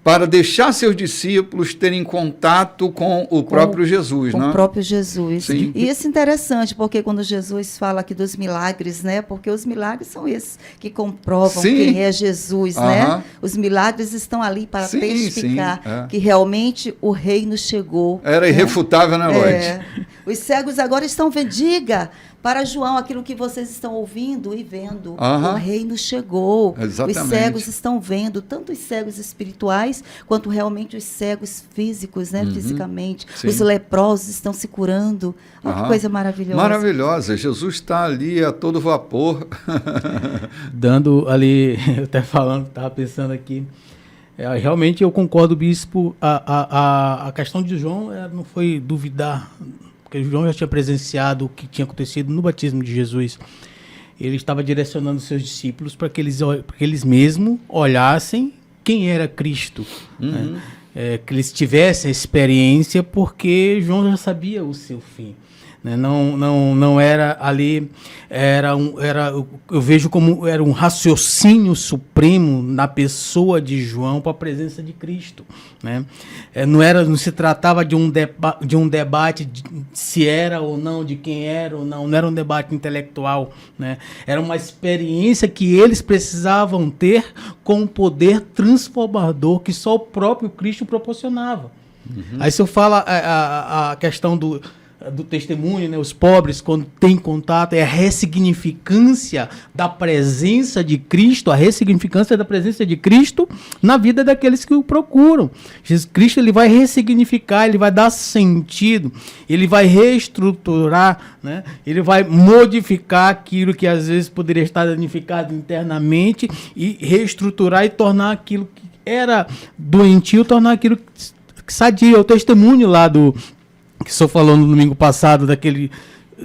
para deixar seus discípulos terem contato com o próprio Jesus. Com o próprio Jesus. Sim. E isso é interessante, porque quando Jesus fala aqui dos milagres, né? Porque os milagres são esses que comprovam quem é Jesus, né? Os milagres estão ali para testificar que realmente o reino chegou. Era irrefutável, né, Lloyd? Os cegos agora estão vendo, diga para João aquilo que vocês estão ouvindo e vendo. O reino chegou. Exatamente. Os cegos estão vendo, tanto os cegos espirituais, quanto realmente os cegos físicos, né, fisicamente. Os leprosos estão se curando. Uma coisa maravilhosa. Maravilhosa. Jesus está ali a todo vapor. Dando ali, eu até falando, estava pensando aqui, realmente eu concordo, bispo, a questão de João não foi duvidar, porque João já tinha presenciado o que tinha acontecido no batismo de Jesus. Ele estava direcionando seus discípulos para que eles mesmos olhassem quem era Cristo, né? Que eles tivessem a experiência, porque João já sabia o seu fim. Né? Não era ali, eu vejo como era um raciocínio supremo na pessoa de João para a presença de Cristo. Né? Não se tratava de um debate de se era ou não, de quem era ou não era um debate intelectual. Né? Era uma experiência que eles precisavam ter com um poder transformador que só o próprio Cristo proporcionava. Aí se eu falo a questão do testemunho, né? Os pobres, quando têm contato, é a ressignificância da presença de Cristo, a ressignificância da presença de Cristo na vida daqueles que o procuram. Jesus Cristo, ele vai ressignificar, ele vai dar sentido, ele vai reestruturar, né? Ele vai modificar aquilo que às vezes poderia estar danificado internamente e reestruturar e tornar aquilo que era doentio, tornar aquilo que sadia. O testemunho lá que o senhor falou no domingo passado, daquele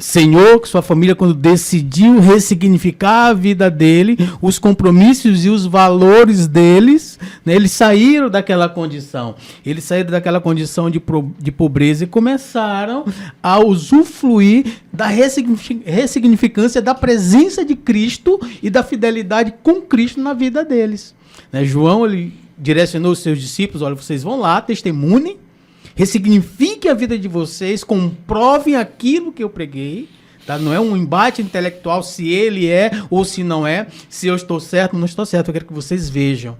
senhor, que sua família, quando decidiu ressignificar a vida dele, os compromissos e os valores deles, né, eles saíram daquela condição. Eles saíram daquela condição de pobreza e começaram a usufruir da ressignificância da presença de Cristo e da fidelidade com Cristo na vida deles. Né, João, ele direcionou os seus discípulos, olha, vocês vão lá, testemunhem, ressignifiquem a vida de vocês, comprovem aquilo que eu preguei, tá? Não é um embate intelectual se ele é ou se não é, se eu estou certo ou não estou certo. Eu quero que vocês vejam,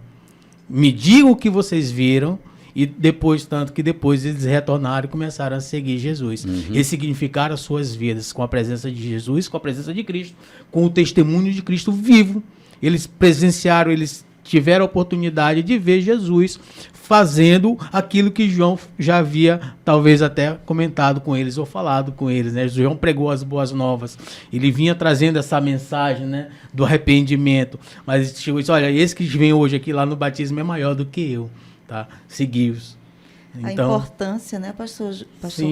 me digam o que vocês viram, e depois, tanto que depois eles retornaram e começaram a seguir Jesus. Ressignificaram as suas vidas com a presença de Jesus, com a presença de Cristo, com o testemunho de Cristo vivo. Eles presenciaram, eles tiveram a oportunidade de ver Jesus fazendo aquilo que João já havia talvez até comentado com eles ou falado com eles, né? João pregou as boas novas, ele vinha trazendo essa mensagem, né, do arrependimento, mas chegou e disse, olha, esse que vem hoje aqui lá no batismo é maior do que eu, tá? Segui-os. A importância, né, pastor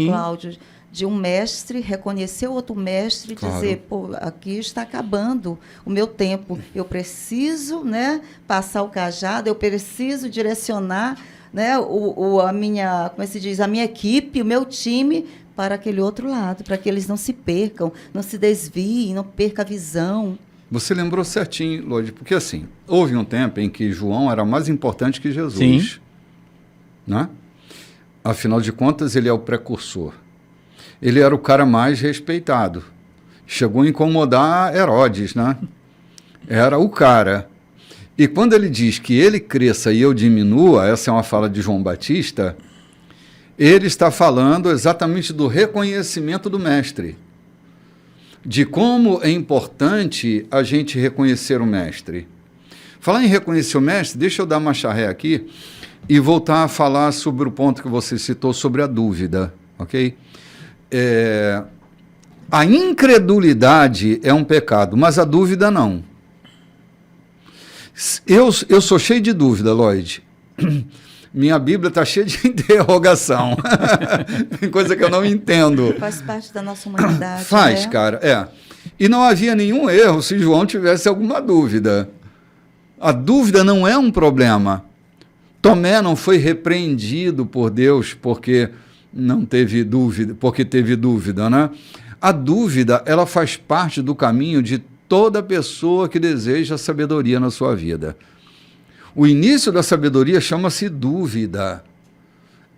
Cláudio, de um mestre reconhecer o outro mestre e dizer, pô, aqui está acabando o meu tempo, eu preciso, né, passar o cajado, eu preciso direcionar, né, a minha, como se diz, a minha equipe, o meu time para aquele outro lado, para que eles não se percam, não se desviem, não percam a visão. Você lembrou certinho, Lodi, porque assim, houve um tempo em que João era mais importante que Jesus. Sim. Né? Afinal de contas, ele é o precursor. Ele era o cara mais respeitado. Chegou a incomodar Herodes, né? Era o cara. E quando ele diz que ele cresça e eu diminua, essa é uma fala de João Batista, ele está falando exatamente do reconhecimento do mestre. De como é importante a gente reconhecer o mestre. Falar em reconhecer o mestre, deixa eu dar uma charré aqui e voltar a falar sobre o ponto que você citou sobre a dúvida, ok? A incredulidade é um pecado, mas a dúvida não. Eu sou cheio de dúvida, Lloyd. Minha Bíblia está cheia de interrogação. Tem coisa que eu não entendo. Faz parte da nossa humanidade. Faz, né? cara, E não havia nenhum erro se João tivesse alguma dúvida. A dúvida não é um problema. Tomé não foi repreendido por Deus porque não teve dúvida, porque teve dúvida, né? A dúvida, ela faz parte do caminho de toda pessoa que deseja sabedoria na sua vida. O início da sabedoria chama-se dúvida.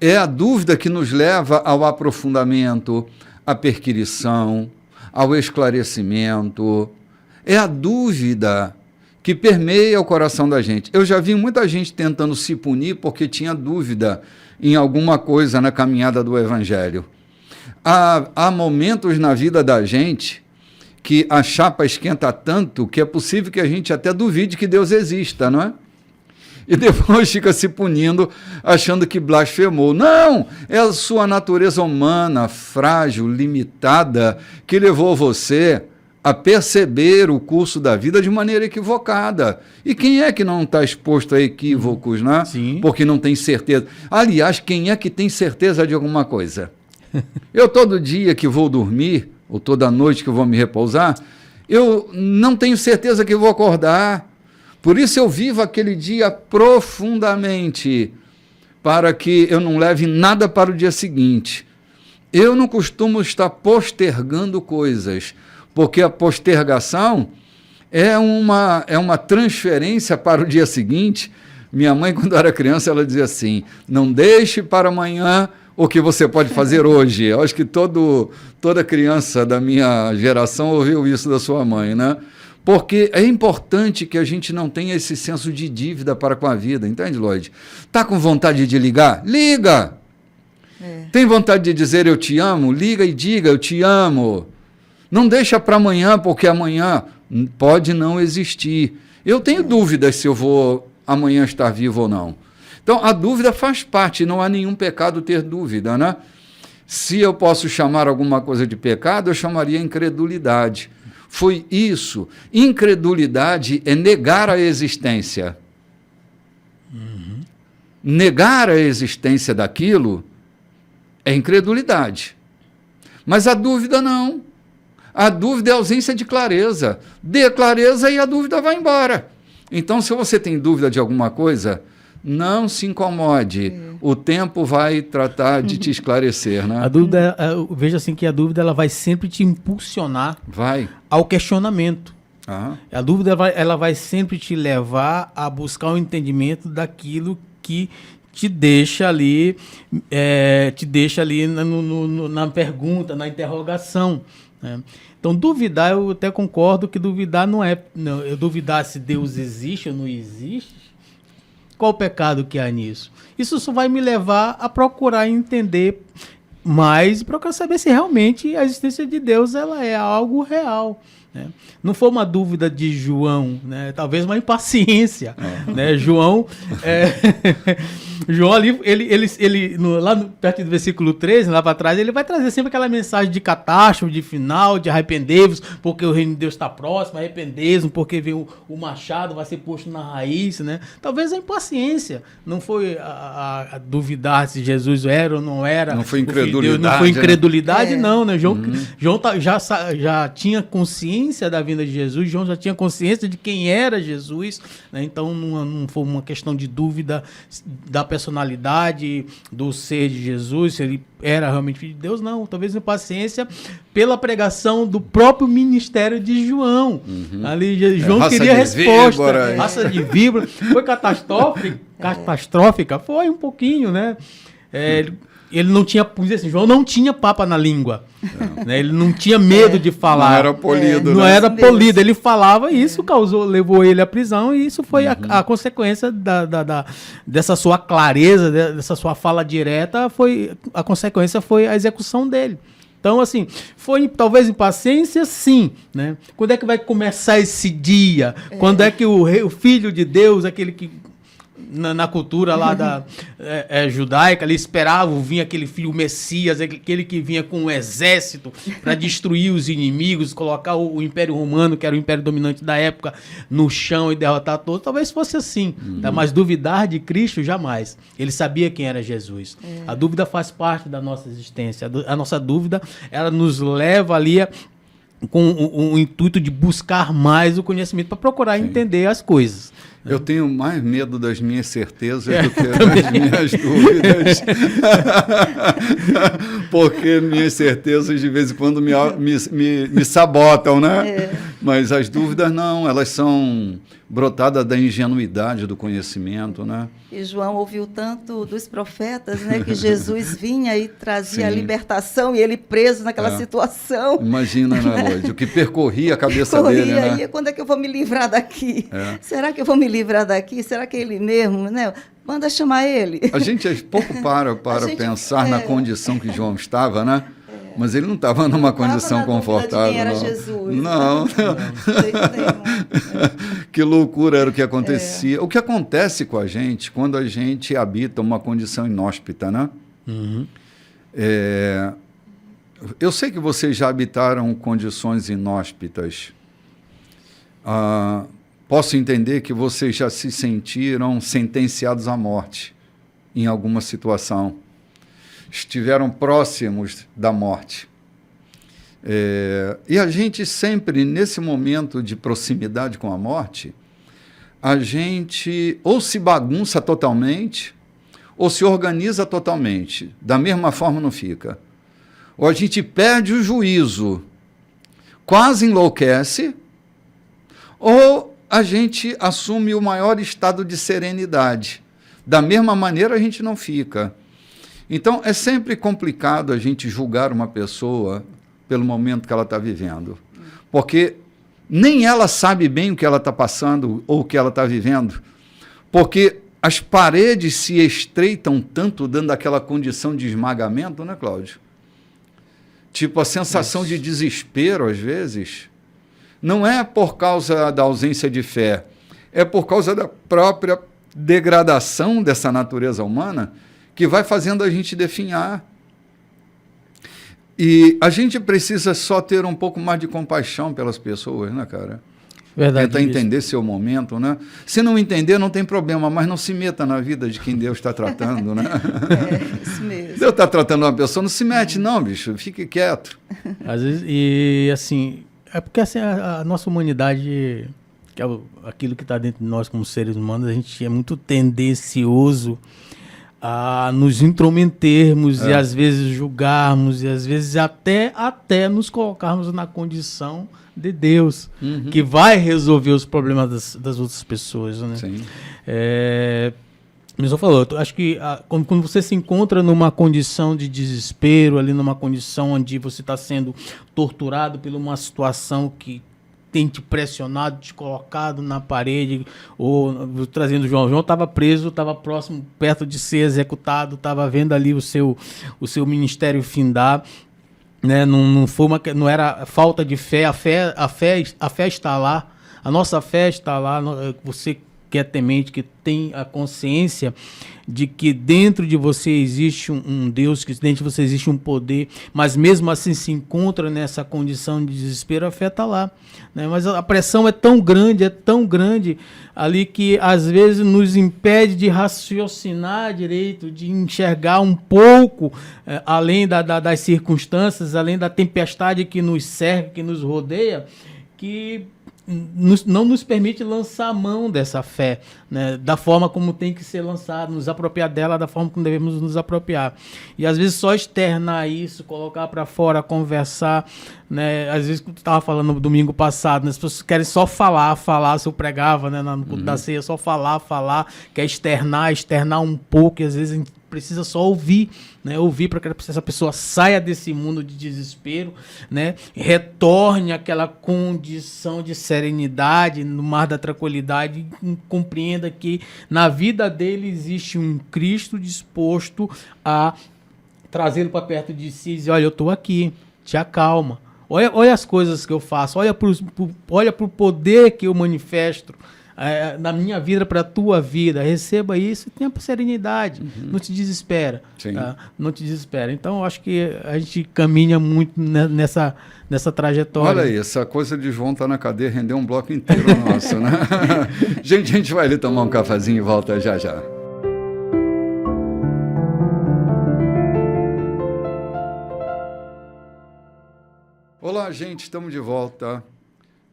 É a dúvida que nos leva ao aprofundamento, à perquirição, ao esclarecimento. É a dúvida que permeia o coração da gente. Eu já vi muita gente tentando se punir porque tinha dúvida em alguma coisa na caminhada do Evangelho. Há momentos na vida da gente que a chapa esquenta tanto que é possível que a gente até duvide que Deus exista, não é? E depois fica se punindo, achando que blasfemou. Não! É a sua natureza humana, frágil, limitada, que levou você a perceber o curso da vida de maneira equivocada. E quem é que não está exposto a equívocos, né? Sim. Porque não tem certeza. Aliás, quem é que tem certeza de alguma coisa? Eu, todo dia que vou dormir, ou toda noite que vou me repousar, eu não tenho certeza que vou acordar. Por isso eu vivo aquele dia profundamente, para que eu não leve nada para o dia seguinte. Eu não costumo estar postergando coisas, porque a postergação é uma transferência para o dia seguinte. Minha mãe, quando era criança, ela dizia assim, não deixe para amanhã o que você pode fazer hoje. Eu acho que toda criança da minha geração ouviu isso da sua mãe, né? Porque é importante que a gente não tenha esse senso de dívida para com a vida, entende, Lloyd? Está com vontade de ligar? Liga! Tem vontade de dizer eu te amo? Liga e diga eu te amo. Não deixa para amanhã, porque amanhã pode não existir. Eu tenho dúvidas se eu vou amanhã estar vivo ou não. Então, a dúvida faz parte, não há nenhum pecado ter dúvida, né? Se eu posso chamar alguma coisa de pecado, eu chamaria incredulidade. Foi isso. Incredulidade é negar a existência. Uhum. Negar a existência daquilo é incredulidade. Mas a dúvida não. A dúvida é ausência de clareza. Dê clareza e a dúvida vai embora. Então, se você tem dúvida de alguma coisa, não se incomode. O tempo vai tratar de te esclarecer, né? A dúvida, eu vejo assim que a dúvida ela vai sempre te impulsionar ao questionamento. Aham. A dúvida ela vai sempre te levar a buscar um entendimento daquilo que te deixa ali, na pergunta, na interrogação, né? Então, duvidar, eu até concordo que duvidar não é... Não, eu duvidar se Deus existe ou não existe, qual o pecado que há nisso? Isso só vai me levar a procurar entender mais, procurar saber se realmente a existência de Deus ela é algo real, né? Não foi uma dúvida de João, né? Talvez uma impaciência, né? João, João ali, perto do versículo 13, lá para trás, ele vai trazer sempre aquela mensagem de catástrofe, de final, de arrependei-vos, porque o reino de Deus está próximo, arrependei-vos, porque vem o machado, vai ser posto na raiz, né? Talvez a impaciência, não foi a duvidar se Jesus era ou não era. Não foi incredulidade. Não foi incredulidade, né? Não, né? João já tinha consciência da vinda de Jesus, João já tinha consciência de quem era Jesus, né? Então não foi uma questão de dúvida da personalidade, do ser de Jesus, se ele era realmente filho de Deus, não. Talvez impaciência pela pregação do próprio ministério de João. Ali João queria resposta. Raça de víbora. Foi catastrófica? Foi um pouquinho, né? Ele não tinha, assim, João não tinha papa na língua, né? Ele não tinha medo de falar. Não era polido. Não era polido. Ele falava e isso levou ele à prisão, e isso foi a consequência dessa sua clareza, dessa sua fala direta, a consequência foi a execução dele. Então, assim, foi talvez impaciência, sim, né? Quando é que vai começar esse dia? Quando é que o Filho de Deus, aquele que na cultura lá judaica, ali esperavam vir aquele filho, o Messias, aquele que vinha com um exército para destruir os inimigos, colocar o Império Romano, que era o império dominante da época, no chão e derrotar todos. Talvez fosse assim, tá? Mas duvidar de Cristo, jamais. Ele sabia quem era Jesus. A dúvida faz parte da nossa existência. A nossa dúvida, ela nos leva ali com o intuito de buscar mais o conhecimento para procurar entender as coisas. Eu tenho mais medo das minhas certezas do que das minhas dúvidas. Porque minhas certezas, de vez em quando, me sabotam, né? Mas as dúvidas não, elas são brotadas da ingenuidade do conhecimento, né? E João ouviu tanto dos profetas, né, que Jesus vinha e trazia a libertação, e ele preso naquela situação. Imagina, né, Lloyd? O que percorria a cabeça dele, né? E quando é que eu vou me livrar daqui? Será que eu vou me livrar daqui? Será que é ele mesmo, né? Manda chamar ele. A gente pouco para pensar na condição que João estava, né? Mas ele não estava numa condição confortável. Quem era Jesus. Não. Que loucura era o que acontecia. O que acontece com a gente quando a gente habita uma condição inóspita, né? Eu sei que vocês já habitaram condições inóspitas. Posso entender que vocês já se sentiram sentenciados à morte em alguma situação. Estiveram próximos da morte. E a gente sempre, nesse momento de proximidade com a morte, a gente ou se bagunça totalmente, ou se organiza totalmente. Da mesma forma não fica. Ou a gente perde o juízo, quase enlouquece, ou a gente assume o maior estado de serenidade. Da mesma maneira a gente não fica. Então, é sempre complicado a gente julgar uma pessoa pelo momento que ela está vivendo, porque nem ela sabe bem o que ela está passando ou o que ela está vivendo, porque as paredes se estreitam tanto, dando aquela condição de esmagamento, né, Cláudio? Tipo, a sensação de desespero, às vezes, não é por causa da ausência de fé, é por causa da própria degradação dessa natureza humana, que vai fazendo a gente definhar. E a gente precisa só ter um pouco mais de compaixão pelas pessoas, né, cara? Verdade. Tentar entender seu momento, né? Se não entender, não tem problema, mas não se meta na vida de quem Deus está tratando, né? Isso mesmo. Deus está tratando uma pessoa, não se mete não, bicho, fique quieto. Às vezes, e assim, é porque assim, a nossa humanidade, que é aquilo que está dentro de nós como seres humanos, a gente é muito tendencioso a nos intrometermos e às vezes julgarmos e às vezes até nos colocarmos na condição de Deus, que vai resolver os problemas das outras pessoas, né? Sim. Como eu falou, eu acho que quando você se encontra numa condição de desespero, ali numa condição onde você está sendo torturado por uma situação que tem te pressionado, te colocado na parede, ou trazendo João estava preso, estava próximo, perto de ser executado, estava vendo ali o seu ministério findar. né? Não era falta de fé, a fé está lá, a nossa fé está lá. Você que é temente, que tem a consciência de que dentro de você existe um Deus, que dentro de você existe um poder, mas mesmo assim se encontra nessa condição de desespero, a fé está lá, né? Mas a pressão é tão grande ali, que às vezes nos impede de raciocinar direito, de enxergar um pouco além das circunstâncias, além da tempestade que nos cerca, que nos rodeia, que não nos permite lançar a mão dessa fé, né, da forma como tem que ser lançada, nos apropriar dela da forma como devemos nos apropriar. E às vezes só externar isso, colocar para fora, conversar, né, às vezes, como tu estava falando no domingo passado, né, as pessoas querem só falar, se eu pregava, né, no culto da ceia, só falar, quer externar um pouco, e às vezes a gente precisa só ouvir, né? Ouvir para que essa pessoa saia desse mundo de desespero, né? Retorne àquela condição de serenidade, no mar da tranquilidade, e compreenda que na vida dele existe um Cristo disposto a trazê-lo para perto de si e dizer: olha, eu estou aqui, te acalma. Olha as coisas que eu faço, olha para o poder que eu manifesto na minha vida para a tua vida. Receba isso e tenha serenidade. Não te desespera. Tá? Não te desespera. Então, eu acho que a gente caminha muito nessa trajetória. Olha aí, essa coisa de João estar na cadeia rendeu um bloco inteiro nosso, né? Gente, a gente vai ali tomar um cafezinho e volta já já. Olá, gente, estamos de volta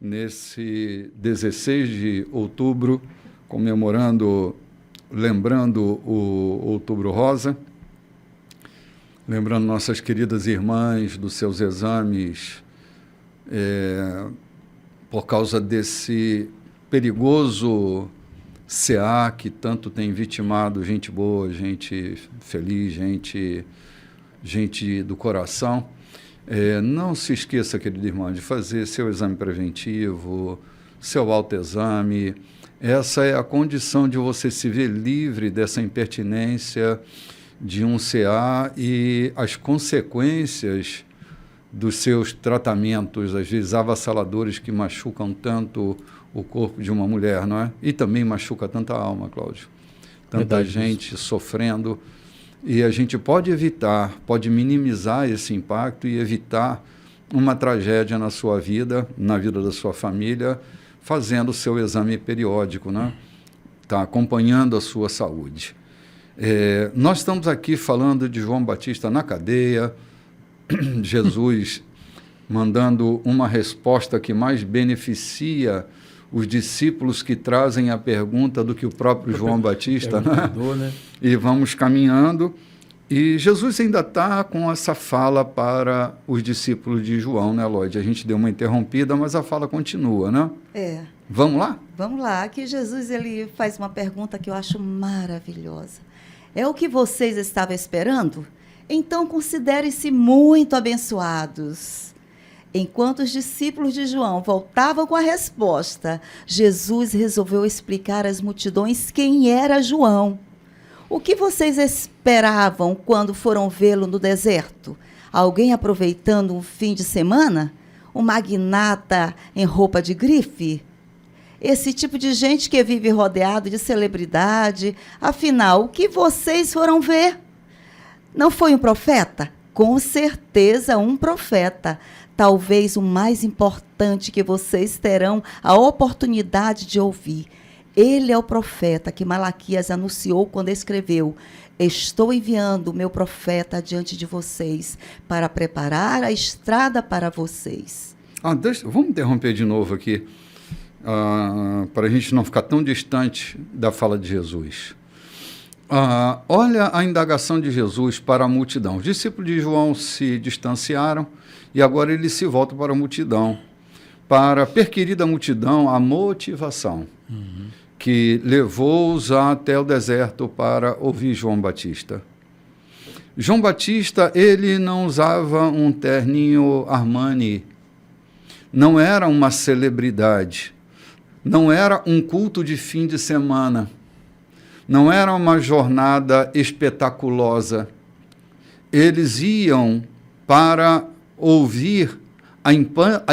nesse 16 de outubro, lembrando o Outubro Rosa, lembrando nossas queridas irmãs dos seus exames, por causa desse perigoso CA que tanto tem vitimado gente boa, gente feliz, gente do coração. Não se esqueça, querido irmão, de fazer seu exame preventivo, seu autoexame. Essa é a condição de você se ver livre dessa impertinência de um CA e as consequências dos seus tratamentos, às vezes avassaladores, que machucam tanto o corpo de uma mulher, não é? E também machuca tanta alma, Cláudio. Tanta gente sofrendo. E a gente pode minimizar esse impacto e evitar uma tragédia na sua vida, na vida da sua família, fazendo o seu exame periódico, né? Tá acompanhando a sua saúde. Nós estamos aqui falando de João Batista na cadeia, Jesus mandando uma resposta que mais beneficia os discípulos que trazem a pergunta do que o próprio João Batista, né? E vamos caminhando. E Jesus ainda está com essa fala para os discípulos de João, né, Lloyd? A gente deu uma interrompida, mas a fala continua, né? Vamos lá? Vamos lá. Aqui Jesus ele faz uma pergunta que eu acho maravilhosa. É o que vocês estavam esperando? Então considerem-se muito abençoados. Enquanto os discípulos de João voltavam com a resposta, Jesus resolveu explicar às multidões quem era João. O que vocês esperavam quando foram vê-lo no deserto? Alguém aproveitando um fim de semana? Um magnata em roupa de grife? Esse tipo de gente que vive rodeado de celebridade. Afinal, o que vocês foram ver? Não foi um profeta? Com certeza um profeta. Talvez o mais importante que vocês terão a oportunidade de ouvir. Ele é o profeta que Malaquias anunciou quando escreveu: estou enviando o meu profeta diante de vocês para preparar a estrada para vocês. Vamos interromper de novo aqui, para a gente não ficar tão distante da fala de Jesus. Olha a indagação de Jesus para a multidão. Os discípulos de João se distanciaram e agora eles se voltam para a multidão, para a perquirida multidão, a motivação que levou-os até o deserto para ouvir João Batista. João Batista, ele não usava um terninho Armani, não era uma celebridade, não era um culto de fim de semana, não era uma jornada espetaculosa. Eles iam para ouvir a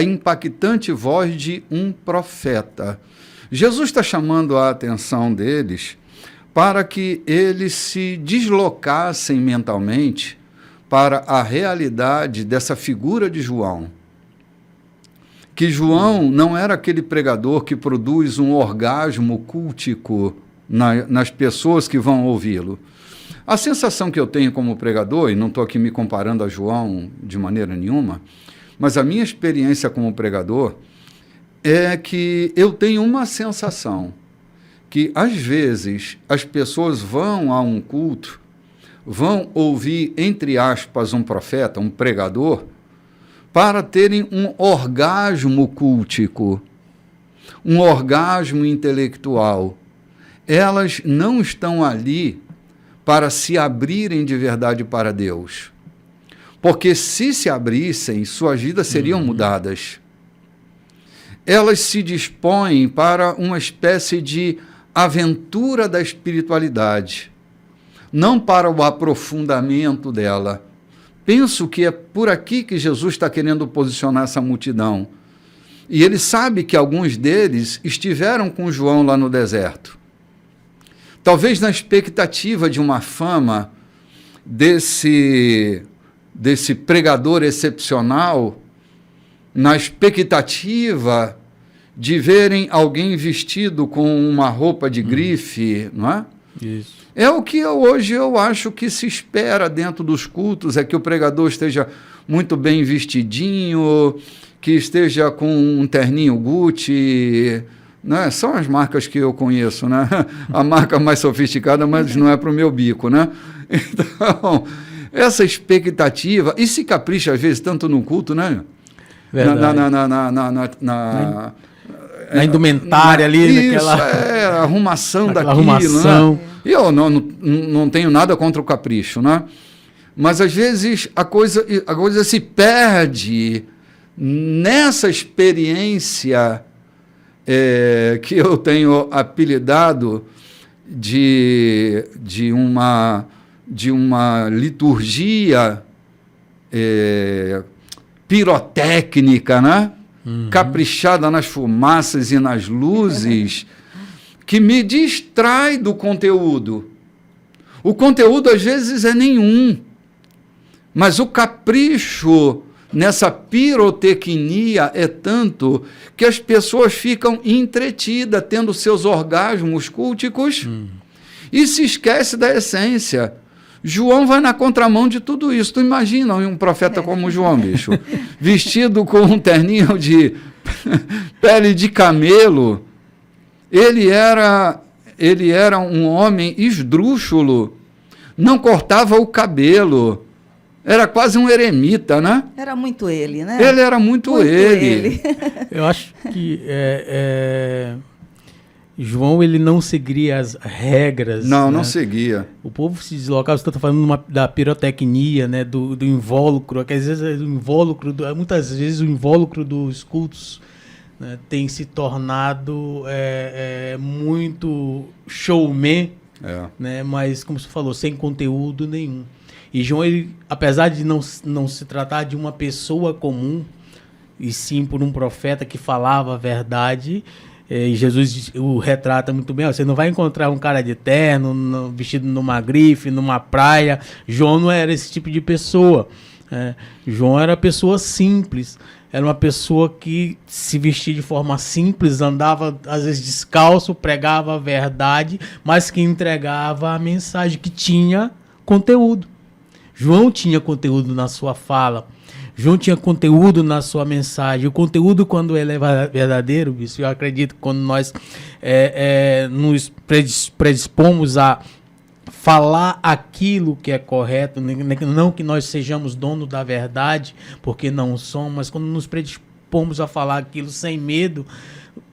impactante voz de um profeta. Jesus está chamando a atenção deles para que eles se deslocassem mentalmente para a realidade dessa figura de João. Que João não era aquele pregador que produz um orgasmo cultico nas pessoas que vão ouvi-lo. A sensação que eu tenho como pregador, e não estou aqui me comparando a João de maneira nenhuma, mas a minha experiência como pregador é que eu tenho uma sensação que, às vezes, as pessoas vão a um culto, vão ouvir, entre aspas, um profeta, um pregador, para terem um orgasmo cultico, um orgasmo intelectual. Elas não estão ali para se abrirem de verdade para Deus. Porque se abrissem, suas vidas seriam mudadas. Elas se dispõem para uma espécie de aventura da espiritualidade, não para o aprofundamento dela. Penso que é por aqui que Jesus está querendo posicionar essa multidão. E ele sabe que alguns deles estiveram com João lá no deserto. Talvez na expectativa de uma fama desse pregador excepcional, na expectativa de verem alguém vestido com uma roupa de grife, não é? Isso. É o que hoje eu acho que se espera dentro dos cultos, é que o pregador esteja muito bem vestidinho, que esteja com um terninho Gucci, né? São as marcas que eu conheço, né? A marca mais sofisticada, mas não é para o meu bico, né? Então, essa expectativa, e se capricha às vezes tanto no culto, né? Na indumentária ali, isso, a arrumação daquilo, arrumação. Né? E eu não tenho nada contra o capricho, né? Mas às vezes a coisa se perde nessa experiência que eu tenho apelidado de uma liturgia pirotécnica, né? Caprichada nas fumaças e nas luzes, que me distrai do conteúdo. O conteúdo, às vezes, é nenhum, mas o capricho nessa pirotecnia é tanto que as pessoas ficam entretidas, tendo seus orgasmos culticos, e se esquece da essência. João vai na contramão de tudo isso. Tu imagina um profeta como João, bicho, vestido com um terninho de pele de camelo. Ele era um homem esdrúxulo, não cortava o cabelo, era quase um eremita, né? Era muito ele, né? Ele era muito ele. Eu acho que João, ele não seguia as regras. Não, né? não seguia. O povo se deslocava, você está falando da pirotecnia, né? do invólucro, que às vezes muitas vezes o invólucro dos cultos, né, tem se tornado muito showman, né? Mas, como você falou, sem conteúdo nenhum. E João, ele, apesar de não se tratar de uma pessoa comum, e sim por um profeta que falava a verdade, e Jesus o retrata muito bem. Você não vai encontrar um cara de terno, vestido numa grife, numa praia. João não era esse tipo de pessoa. João era pessoa simples. Era uma pessoa que se vestia de forma simples, andava às vezes descalço, pregava a verdade, mas que entregava a mensagem, que tinha conteúdo. João tinha conteúdo na sua fala. João tinha conteúdo na sua mensagem. O conteúdo, quando ele é verdadeiro, eu acredito que quando nós nos predispomos a falar aquilo que é correto, não que nós sejamos donos da verdade, porque não somos, mas quando nos predispomos a falar aquilo sem medo,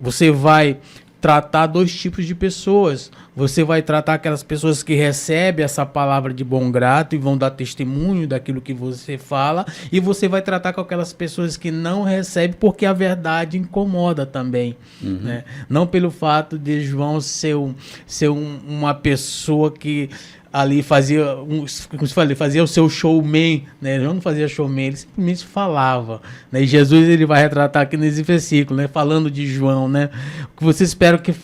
você vai tratar dois tipos de pessoas. Você vai tratar aquelas pessoas que recebem essa palavra de bom grado e vão dar testemunho daquilo que você fala, e você vai tratar com aquelas pessoas que não recebem, porque a verdade incomoda também. Né? Não pelo fato de João ser uma pessoa que ali fazia, como se fala, fazia o seu showman, né? João não fazia showman, ele simplesmente falava, né? E Jesus, ele vai retratar aqui nesse versículo, né? Falando de João, né? O que vocês esperam, o que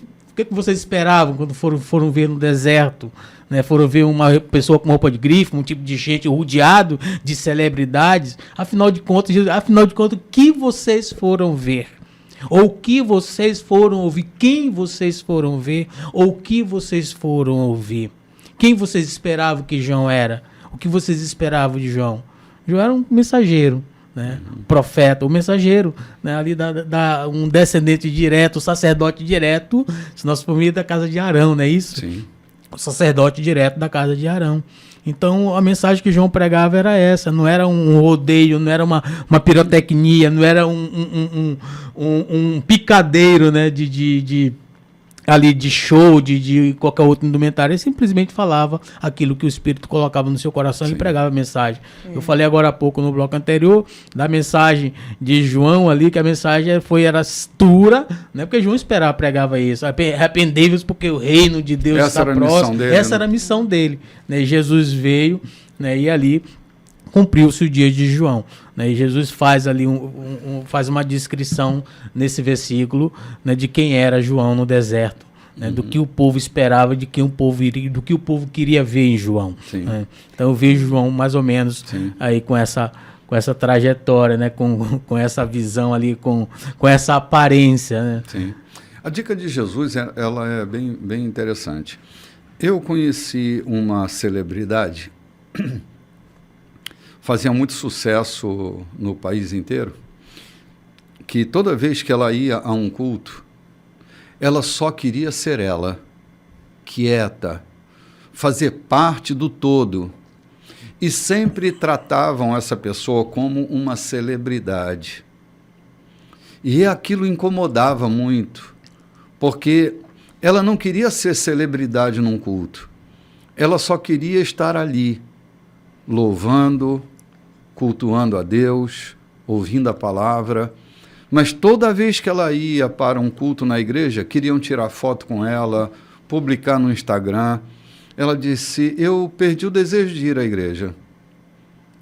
vocês esperavam quando foram ver no deserto, né? Foram ver uma pessoa com roupa de grife, um tipo de gente rodeado de celebridades. Afinal de contas, o que vocês foram ver? Ou o que vocês foram ouvir? Quem vocês foram ver? Ou o que vocês foram ouvir? Quem vocês esperavam que João era? O que vocês esperavam de João? João era um mensageiro, né? Profeta, o mensageiro, né? Ali um descendente direto, sacerdote direto, se nós formos da casa de Arão, não é isso? Sim. O sacerdote direto da casa de Arão. Então a mensagem que João pregava era essa, não era um rodeio, não era uma pirotecnia, não era um picadeiro, né, ali de show, de qualquer outro indumentário. Ele simplesmente falava aquilo que o Espírito colocava no seu coração. Sim. E pregava a mensagem. Eu falei agora há pouco no bloco anterior da mensagem de João ali, que a mensagem era dura, né? Porque João pregava isso. Arrependei-vos porque o reino de Deus está próximo. Essa era a missão dele, né? Jesus veio, né? E ali cumpriu-se o dia de João, né? E Jesus faz ali faz uma descrição nesse versículo, né, de quem era João no deserto, né? Do que o povo esperava, do que o povo queria ver em João, né? Então eu vejo João mais ou menos aí com essa trajetória, né? Com essa visão ali, com essa aparência, né? Sim. A dica de Jesus, ela é bem, bem interessante. Eu conheci uma celebridade fazia muito sucesso no país inteiro, que toda vez que ela ia a um culto, ela só queria ser ela, quieta, fazer parte do todo. E sempre tratavam essa pessoa como uma celebridade. E aquilo incomodava muito, porque ela não queria ser celebridade num culto. Ela só queria estar ali, louvando, cultuando a Deus, ouvindo a palavra, mas toda vez que ela ia para um culto na igreja, queriam tirar foto com ela, publicar no Instagram. Ela disse, eu perdi o desejo de ir à igreja.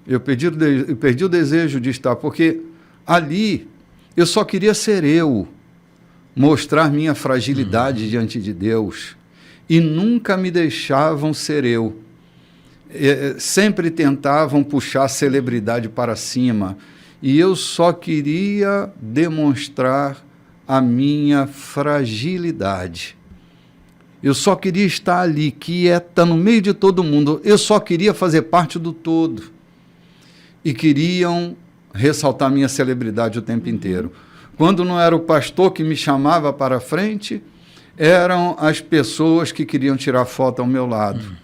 Eu perdi o desejo de estar, porque ali eu só queria ser eu, mostrar minha fragilidade diante de Deus, e nunca me deixavam ser eu. Sempre tentavam puxar a celebridade para cima, e eu só queria demonstrar a minha fragilidade. Eu só queria estar ali, quieta, no meio de todo mundo. Eu só queria fazer parte do todo. E queriam ressaltar minha celebridade o tempo inteiro. Quando não era o pastor que me chamava para a frente, eram as pessoas que queriam tirar foto ao meu lado.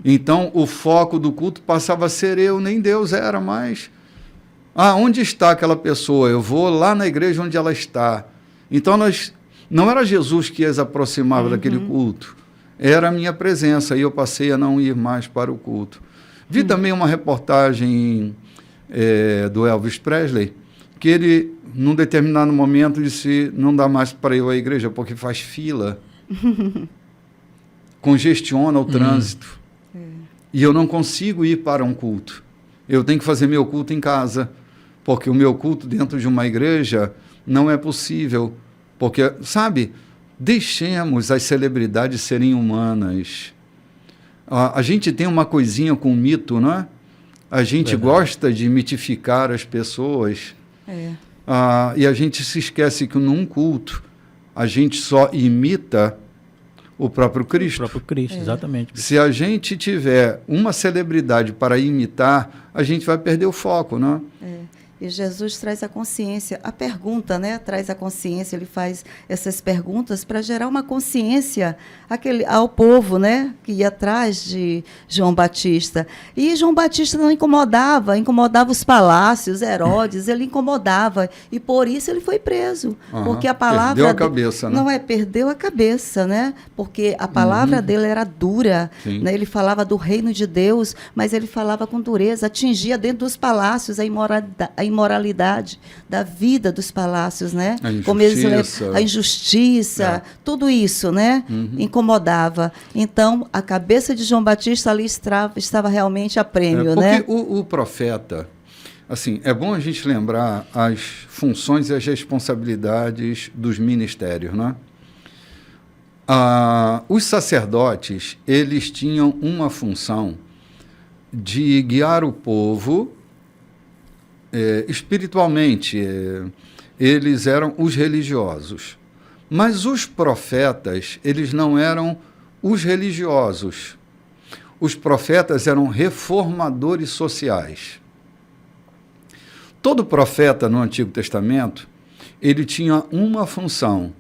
Então, o foco do culto passava a ser eu, nem Deus era mais. Onde está aquela pessoa? Eu vou lá na igreja onde ela está. Então, não era Jesus que as aproximava daquele culto, era a minha presença, e eu passei a não ir mais para o culto. Vi também uma reportagem do Elvis Presley, que ele, num determinado momento, disse, não dá mais para ir à igreja, porque faz fila. Congestiona o trânsito. E eu não consigo ir para um culto. Eu tenho que fazer meu culto em casa, porque o meu culto dentro de uma igreja não é possível. Porque, sabe, deixemos as celebridades serem humanas. A gente tem uma coisinha com mito, não é? A gente gosta de mitificar as pessoas. E a gente se esquece que num culto a gente só imita o próprio Cristo. O próprio Cristo, exatamente. Se a gente tiver uma celebridade para imitar, a gente vai perder o foco, não é? E Jesus traz a consciência, a pergunta, né? Traz a consciência, ele faz essas perguntas para gerar uma consciência ao povo, né? Que ia atrás de João Batista. E João Batista não incomodava os palácios, Herodes, ele incomodava. E por isso ele foi preso. Porque a palavra... Perdeu a cabeça, né? Não perdeu a cabeça, né? Porque a palavra dele era dura, né? Ele falava do reino de Deus, mas ele falava com dureza, atingia dentro dos palácios a imoralidade da vida dos palácios, né? A injustiça, tudo isso, né? Incomodava. Então, a cabeça de João Batista ali estava realmente a prêmio, né? Porque o profeta, assim, é bom a gente lembrar as funções e as responsabilidades dos ministérios, né? Os sacerdotes, eles tinham uma função de guiar o povo espiritualmente. Eles eram os religiosos. Mas os profetas, eles não eram os religiosos. Os profetas eram reformadores sociais. Todo profeta no Antigo Testamento, ele tinha uma função: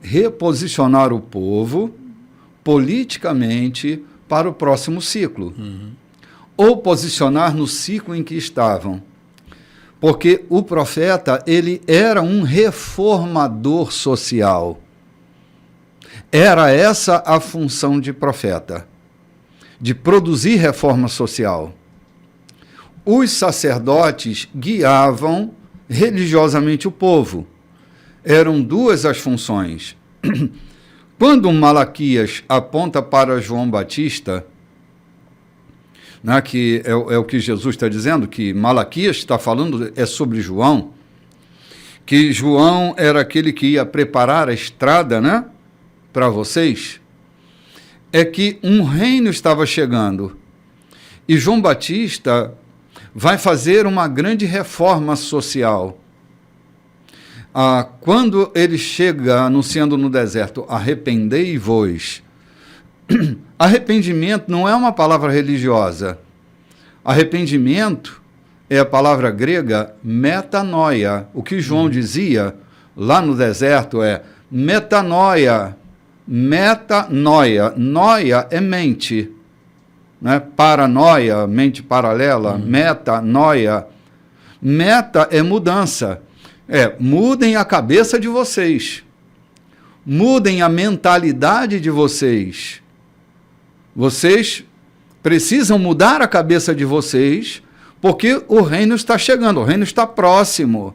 reposicionar o povo politicamente para o próximo ciclo. Ou posicionar no ciclo em que estavam. Porque o profeta, ele era um reformador social. Era essa a função de profeta, de produzir reforma social. Os sacerdotes guiavam religiosamente o povo. Eram duas as funções. Quando Malaquias aponta para João Batista, né, que é o que Jesus está dizendo, que Malaquias está falando sobre João, que João era aquele que ia preparar a estrada, né, para vocês, é que um reino estava chegando. E João Batista vai fazer uma grande reforma social. Quando ele chega anunciando no deserto, arrependei-vos, arrependimento não é uma palavra religiosa. Arrependimento é a palavra grega metanoia. O que João dizia lá no deserto é metanoia. Metanoia. Noia é mente. Né? Paranoia, mente paralela. Metanoia. Meta é mudança. Mudem a cabeça de vocês. Mudem a mentalidade de vocês. Vocês precisam mudar a cabeça de vocês, porque o reino está chegando, o reino está próximo.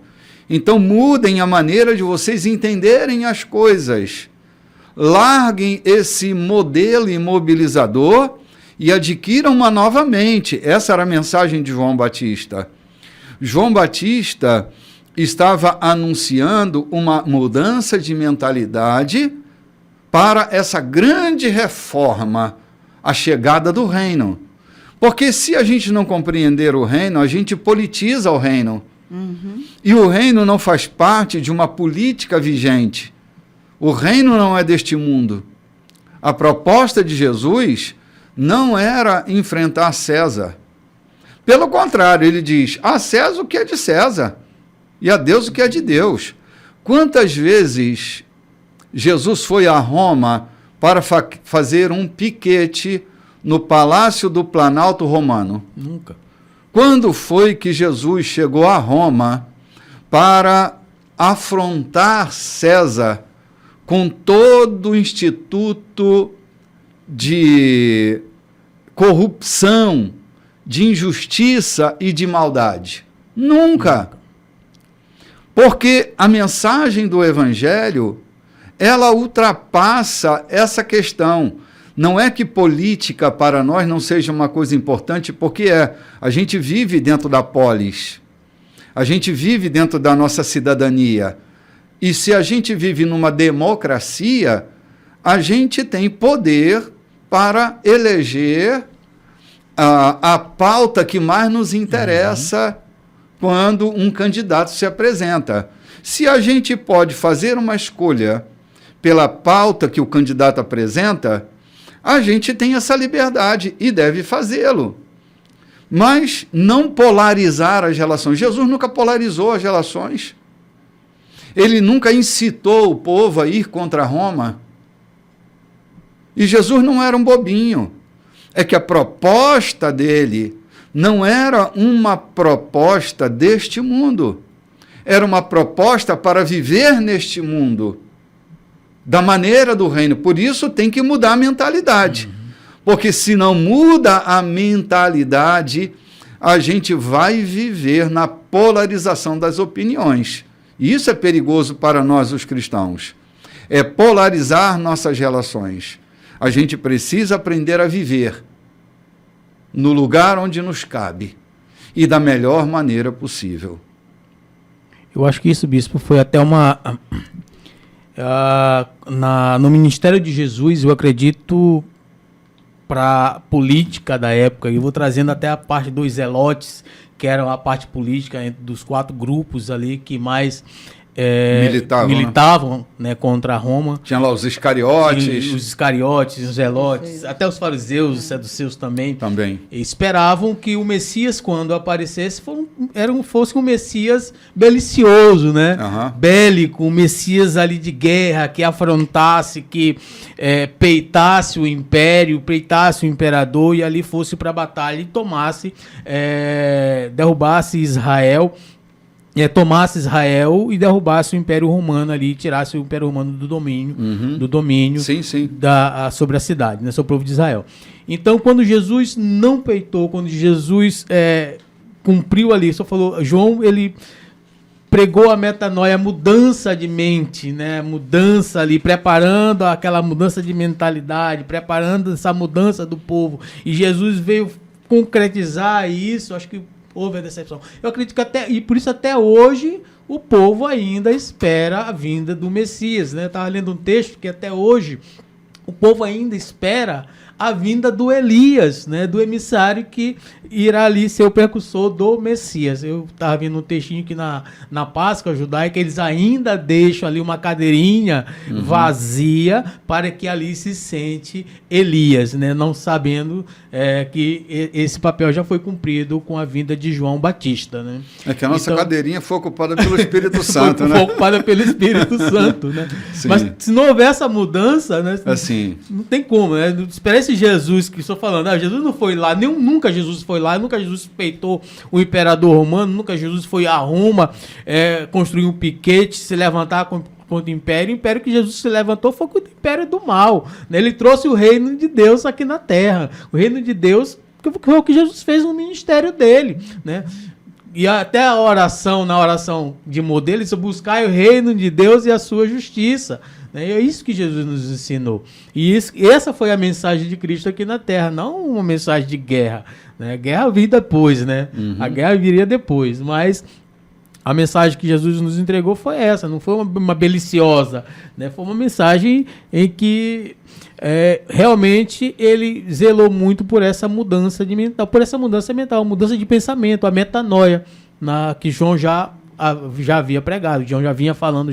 Então mudem a maneira de vocês entenderem as coisas. Larguem esse modelo imobilizador e adquiram uma nova mente. Essa era a mensagem de João Batista. João Batista estava anunciando uma mudança de mentalidade para essa grande reforma, a chegada do reino. Porque se a gente não compreender o reino, a gente politiza o reino. E o reino não faz parte de uma política vigente. O reino não é deste mundo. A proposta de Jesus não era enfrentar César. Pelo contrário, ele diz: a César o que é de César e a Deus o que é de Deus. Quantas vezes Jesus foi a Roma para fazer um piquete no Palácio do Planalto Romano? Nunca. Quando foi que Jesus chegou a Roma para afrontar César com todo o instituto de corrupção, de injustiça e de maldade? Nunca. Porque a mensagem do Evangelho, ela ultrapassa essa questão. Não é que política para nós não seja uma coisa importante, porque a gente vive dentro da polis, a gente vive dentro da nossa cidadania. E se a gente vive numa democracia, a gente tem poder para eleger a pauta que mais nos interessa quando um candidato se apresenta. Se a gente pode fazer uma escolha pela pauta que o candidato apresenta, a gente tem essa liberdade e deve fazê-lo. Mas não polarizar as relações. Jesus nunca polarizou as relações. Ele nunca incitou o povo a ir contra Roma. E Jesus não era um bobinho. É que a proposta dele não era uma proposta deste mundo. Era uma proposta para viver neste mundo, da maneira do reino. Por isso tem que mudar a mentalidade. Porque se não muda a mentalidade, a gente vai viver na polarização das opiniões. E isso é perigoso para nós, os cristãos. É polarizar nossas relações. A gente precisa aprender a viver no lugar onde nos cabe e da melhor maneira possível. Eu acho que isso, bispo, foi até no Ministério de Jesus, eu acredito, para a política da época, eu vou trazendo até a parte dos zelotes, que eram a parte política dos 4 grupos ali que mais militavam, né, contra Roma. Tinha lá os iscariotes. Os iscariotes, os zelotes, até os fariseus, os saduceus também. Esperavam que o Messias, quando aparecesse, fosse um Messias belicioso, né? Bélico, um Messias ali de guerra, que afrontasse, que peitasse o império, peitasse o imperador e ali fosse para a batalha e tomasse, derrubasse Israel. Tomasse Israel e derrubasse o Império Romano ali, tirasse o Império Romano do domínio sim. Sobre a cidade, né, sobre o povo de Israel. Então, quando Jesus não peitou, quando Jesus cumpriu ali, só falou, João, ele pregou a metanoia, a mudança de mente, né, mudança ali, preparando aquela mudança de mentalidade, preparando essa mudança do povo. E Jesus veio concretizar isso, acho que houve a decepção. Eu acredito que e por isso até hoje o povo ainda espera a vinda do Messias, né? Eu estava lendo um texto que até hoje o povo ainda espera a vinda do Elias, né? Do emissário que irá ali ser o precursor do Messias. Eu estava vendo um textinho que na Páscoa judaica eles ainda deixam ali uma cadeirinha vazia para que ali se sente Elias, né? Não sabendo que esse papel já foi cumprido com a vinda de João Batista, né? É que a nossa cadeirinha foi ocupada pelo Espírito Santo, né? Foi ocupada pelo Espírito Santo, né? Sim. Mas se não houver essa mudança, né? Assim. Não tem como, né? Espera esse Jesus que estou falando, Jesus não foi lá, nunca Jesus foi lá, nunca Jesus peitou o imperador romano, nunca Jesus foi a Roma construir um piquete, se levantar contra o império. O império que Jesus se levantou foi o império do mal, né? Ele trouxe o reino de Deus aqui na terra, o reino de Deus, que foi o que Jesus fez no ministério dele, né? E até na oração de modelo, isso, buscar o reino de Deus e a sua justiça. Né? E é isso que Jesus nos ensinou. E essa foi a mensagem de Cristo aqui na Terra, não uma mensagem de guerra. Né? Guerra viria depois, né? A guerra viria depois, mas a mensagem que Jesus nos entregou foi essa, não foi uma beliciosa, né? Foi uma mensagem em que realmente ele zelou muito por essa mudança mental, mudança de pensamento, a metanoia, que João já havia pregado, João já vinha falando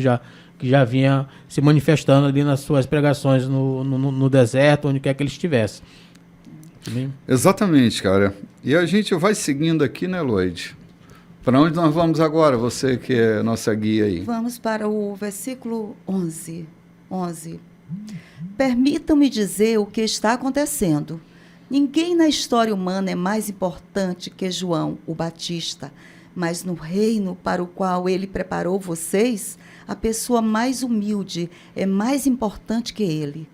que já vinha se manifestando ali nas suas pregações no deserto, onde quer que ele estivesse. Exatamente, cara. E a gente vai seguindo aqui, né, Lloyd? Para onde nós vamos agora, você que é nossa guia aí? Vamos para o versículo 11. Permitam-me dizer o que está acontecendo. Ninguém na história humana é mais importante que João, o Batista, mas no reino para o qual ele preparou vocês, a pessoa mais humilde é mais importante que ele.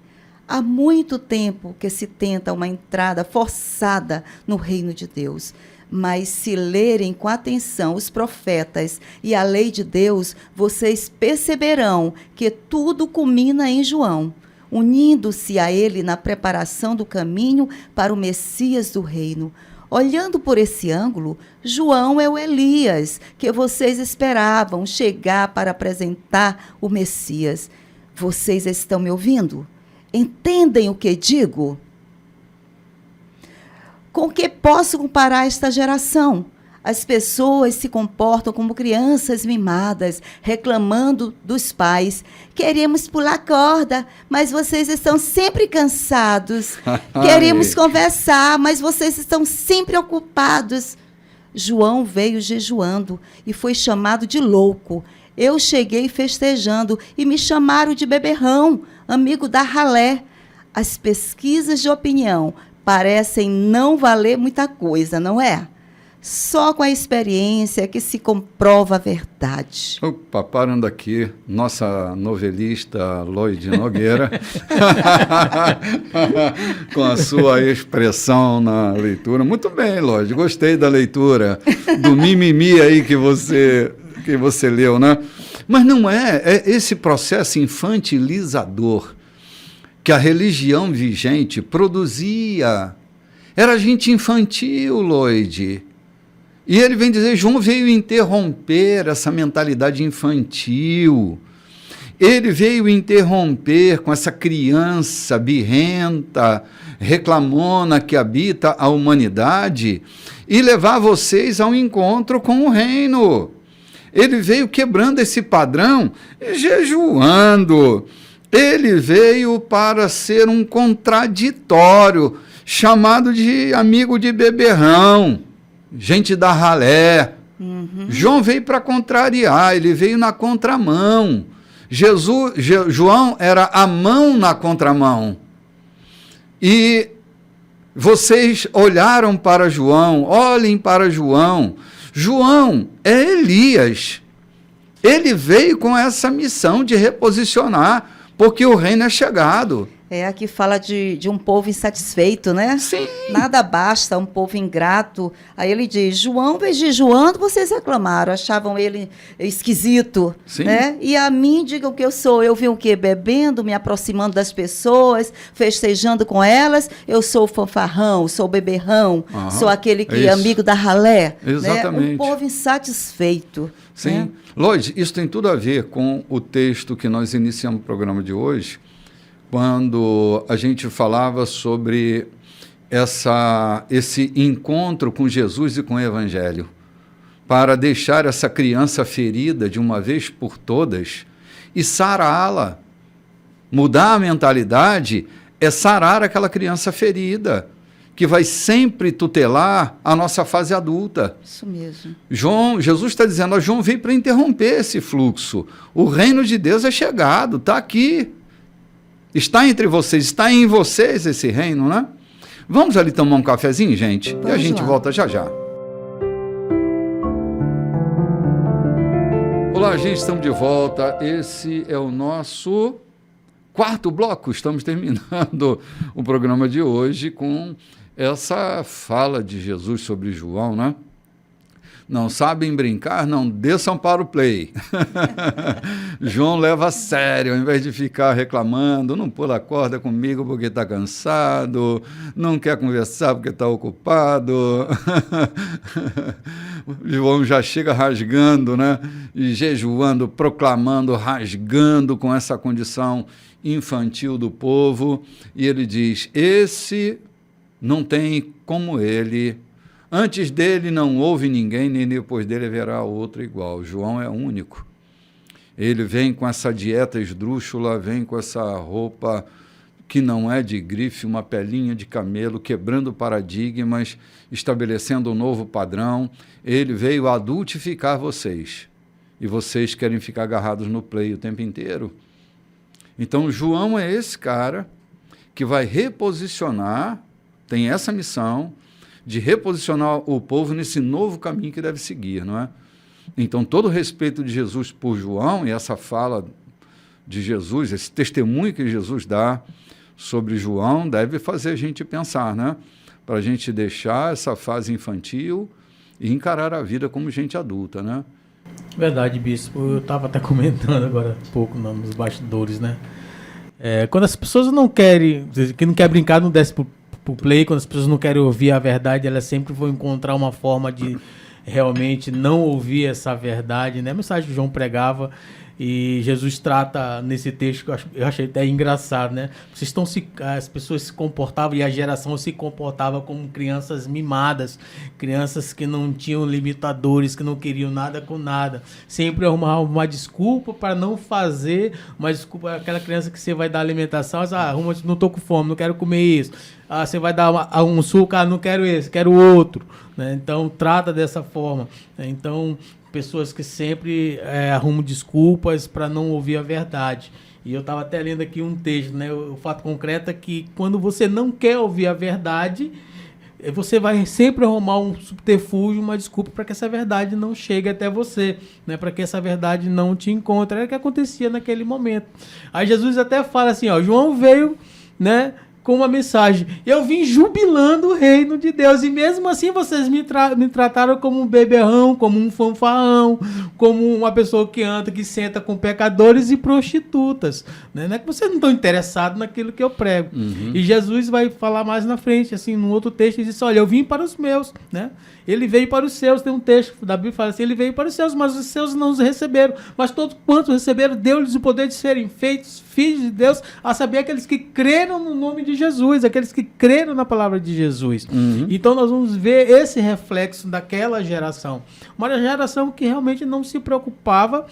Há muito tempo que se tenta uma entrada forçada no reino de Deus. Mas se lerem com atenção os profetas e a lei de Deus, vocês perceberão que tudo culmina em João, unindo-se a ele na preparação do caminho para o Messias do reino. Olhando por esse ângulo, João é o Elias que vocês esperavam chegar para apresentar o Messias. Vocês estão me ouvindo? Entendem o que digo? Com que posso comparar esta geração? As pessoas se comportam como crianças mimadas, reclamando dos pais. Queremos pular corda, mas vocês estão sempre cansados. Queremos conversar, mas vocês estão sempre ocupados. João veio jejuando e foi chamado de louco. Eu cheguei festejando e me chamaram de beberrão, amigo da ralé. As pesquisas de opinião parecem não valer muita coisa, não é? Só com a experiência que se comprova a verdade. Opa, parando aqui, nossa novelista Lloyd Nogueira, com a sua expressão na leitura. Muito bem, Lloyd, gostei da leitura, do mimimi aí que você leu, né? Mas não é esse processo infantilizador que a religião vigente produzia. Era gente infantil, Lloyd. E ele vem dizer, João veio interromper essa mentalidade infantil. Ele veio interromper com essa criança birrenta, reclamona que habita a humanidade e levar vocês ao encontro com o reino. Ele veio quebrando esse padrão, jejuando. Ele veio para ser um contraditório, chamado de amigo de beberrão. Gente da ralé. João veio para contrariar, ele veio na contramão. João era a mão na contramão. E vocês olharam para João, olhem para João. João é Elias. Ele veio com essa missão de reposicionar, porque o reino é chegado. Aqui fala de um povo insatisfeito, né? Sim. Nada basta, um povo ingrato. Aí ele diz, João, jejuando, vocês reclamaram, achavam ele esquisito. Sim. Né? E a mim, digam que eu sou. Eu vim o quê? Bebendo, me aproximando das pessoas, festejando com elas. Eu sou o fanfarrão, sou o beberrão, sou aquele que é amigo da ralé. Exatamente. Né? Um povo insatisfeito. Sim. Né? Lloyd, isso tem tudo a ver com o texto que nós iniciamos o programa de hoje, quando a gente falava sobre esse encontro com Jesus e com o Evangelho, para deixar essa criança ferida de uma vez por todas e sará-la. Mudar a mentalidade é sarar aquela criança ferida, que vai sempre tutelar a nossa fase adulta. Isso mesmo. Jesus está dizendo, João veio para interromper esse fluxo. O reino de Deus é chegado, está aqui. Está entre vocês, está em vocês esse reino, né? Vamos ali tomar um cafezinho, gente? Vamos e a gente lá. volta já já. Olá, gente, estamos de volta. Esse é o nosso quarto bloco. Estamos terminando o programa de hoje com essa fala de Jesus sobre João, né? Não sabem brincar, não desçam para o play. João leva a sério, ao invés de ficar reclamando, não pula a corda comigo porque está cansado, não quer conversar porque está ocupado. João já chega rasgando, né? E jejuando, proclamando, rasgando com essa condição infantil do povo. E ele diz, esse não tem como ele. Antes dele não houve ninguém, nem depois dele haverá outro igual. João é único. Ele vem com essa dieta esdrúxula, vem com essa roupa que não é de grife, uma pelinha de camelo, quebrando paradigmas, estabelecendo um novo padrão. Ele veio adultificar vocês. E vocês querem ficar agarrados no play o tempo inteiro. Então, João é esse cara que vai reposicionar, tem essa missão, de reposicionar o povo nesse novo caminho que deve seguir, não é? Então, todo o respeito de Jesus por João e essa fala de Jesus, esse testemunho que Jesus dá sobre João, deve fazer a gente pensar, né? Para a gente deixar essa fase infantil e encarar a vida como gente adulta, né? Verdade, bispo. Eu estava até comentando agora há pouco nos bastidores, né? Quando as pessoas não querem, que não quer brincar, não desce pro play, quando as pessoas não querem ouvir a verdade, elas sempre vão encontrar uma forma de realmente não ouvir essa verdade, né? A mensagem que João pregava e Jesus trata nesse texto, que eu achei até engraçado, né? As pessoas se comportavam e a geração se comportava como crianças mimadas, crianças que não tinham limitadores, que não queriam nada com nada. Sempre arrumavam uma desculpa para não fazer, uma desculpa, aquela criança que você vai dar alimentação, não estou com fome, não quero comer isso. Você vai dar um suco, não quero esse, quero outro. Né? Então, trata dessa forma. Né? Então, pessoas que sempre arrumam desculpas para não ouvir a verdade. E eu estava até lendo aqui um texto, né? O fato concreto é que quando você não quer ouvir a verdade, você vai sempre arrumar um subterfúgio, uma desculpa para que essa verdade não chegue até você, né? Para que essa verdade não te encontre. Era o que acontecia naquele momento. Aí Jesus até fala assim, ó, João veio, né, com uma mensagem: eu vim jubilando o reino de Deus, e mesmo assim vocês me trataram como um beberrão, como um fanfarrão, como uma pessoa que anda, que senta com pecadores e prostitutas, né? Não é que vocês não estão interessados naquilo que eu prego. E Jesus vai falar mais na frente, assim, num outro texto, ele diz: olha, eu vim para os meus, né? Ele veio para os seus. Tem um texto da Bíblia que fala assim: ele veio para os seus, mas os seus não os receberam. Mas todos quantos receberam, deu-lhes o poder de serem feitos filhos de Deus, a saber, aqueles que creram no nome de Jesus, aqueles que creram na palavra de Jesus. Então nós vamos ver esse reflexo daquela geração. Uma geração que realmente não se preocupava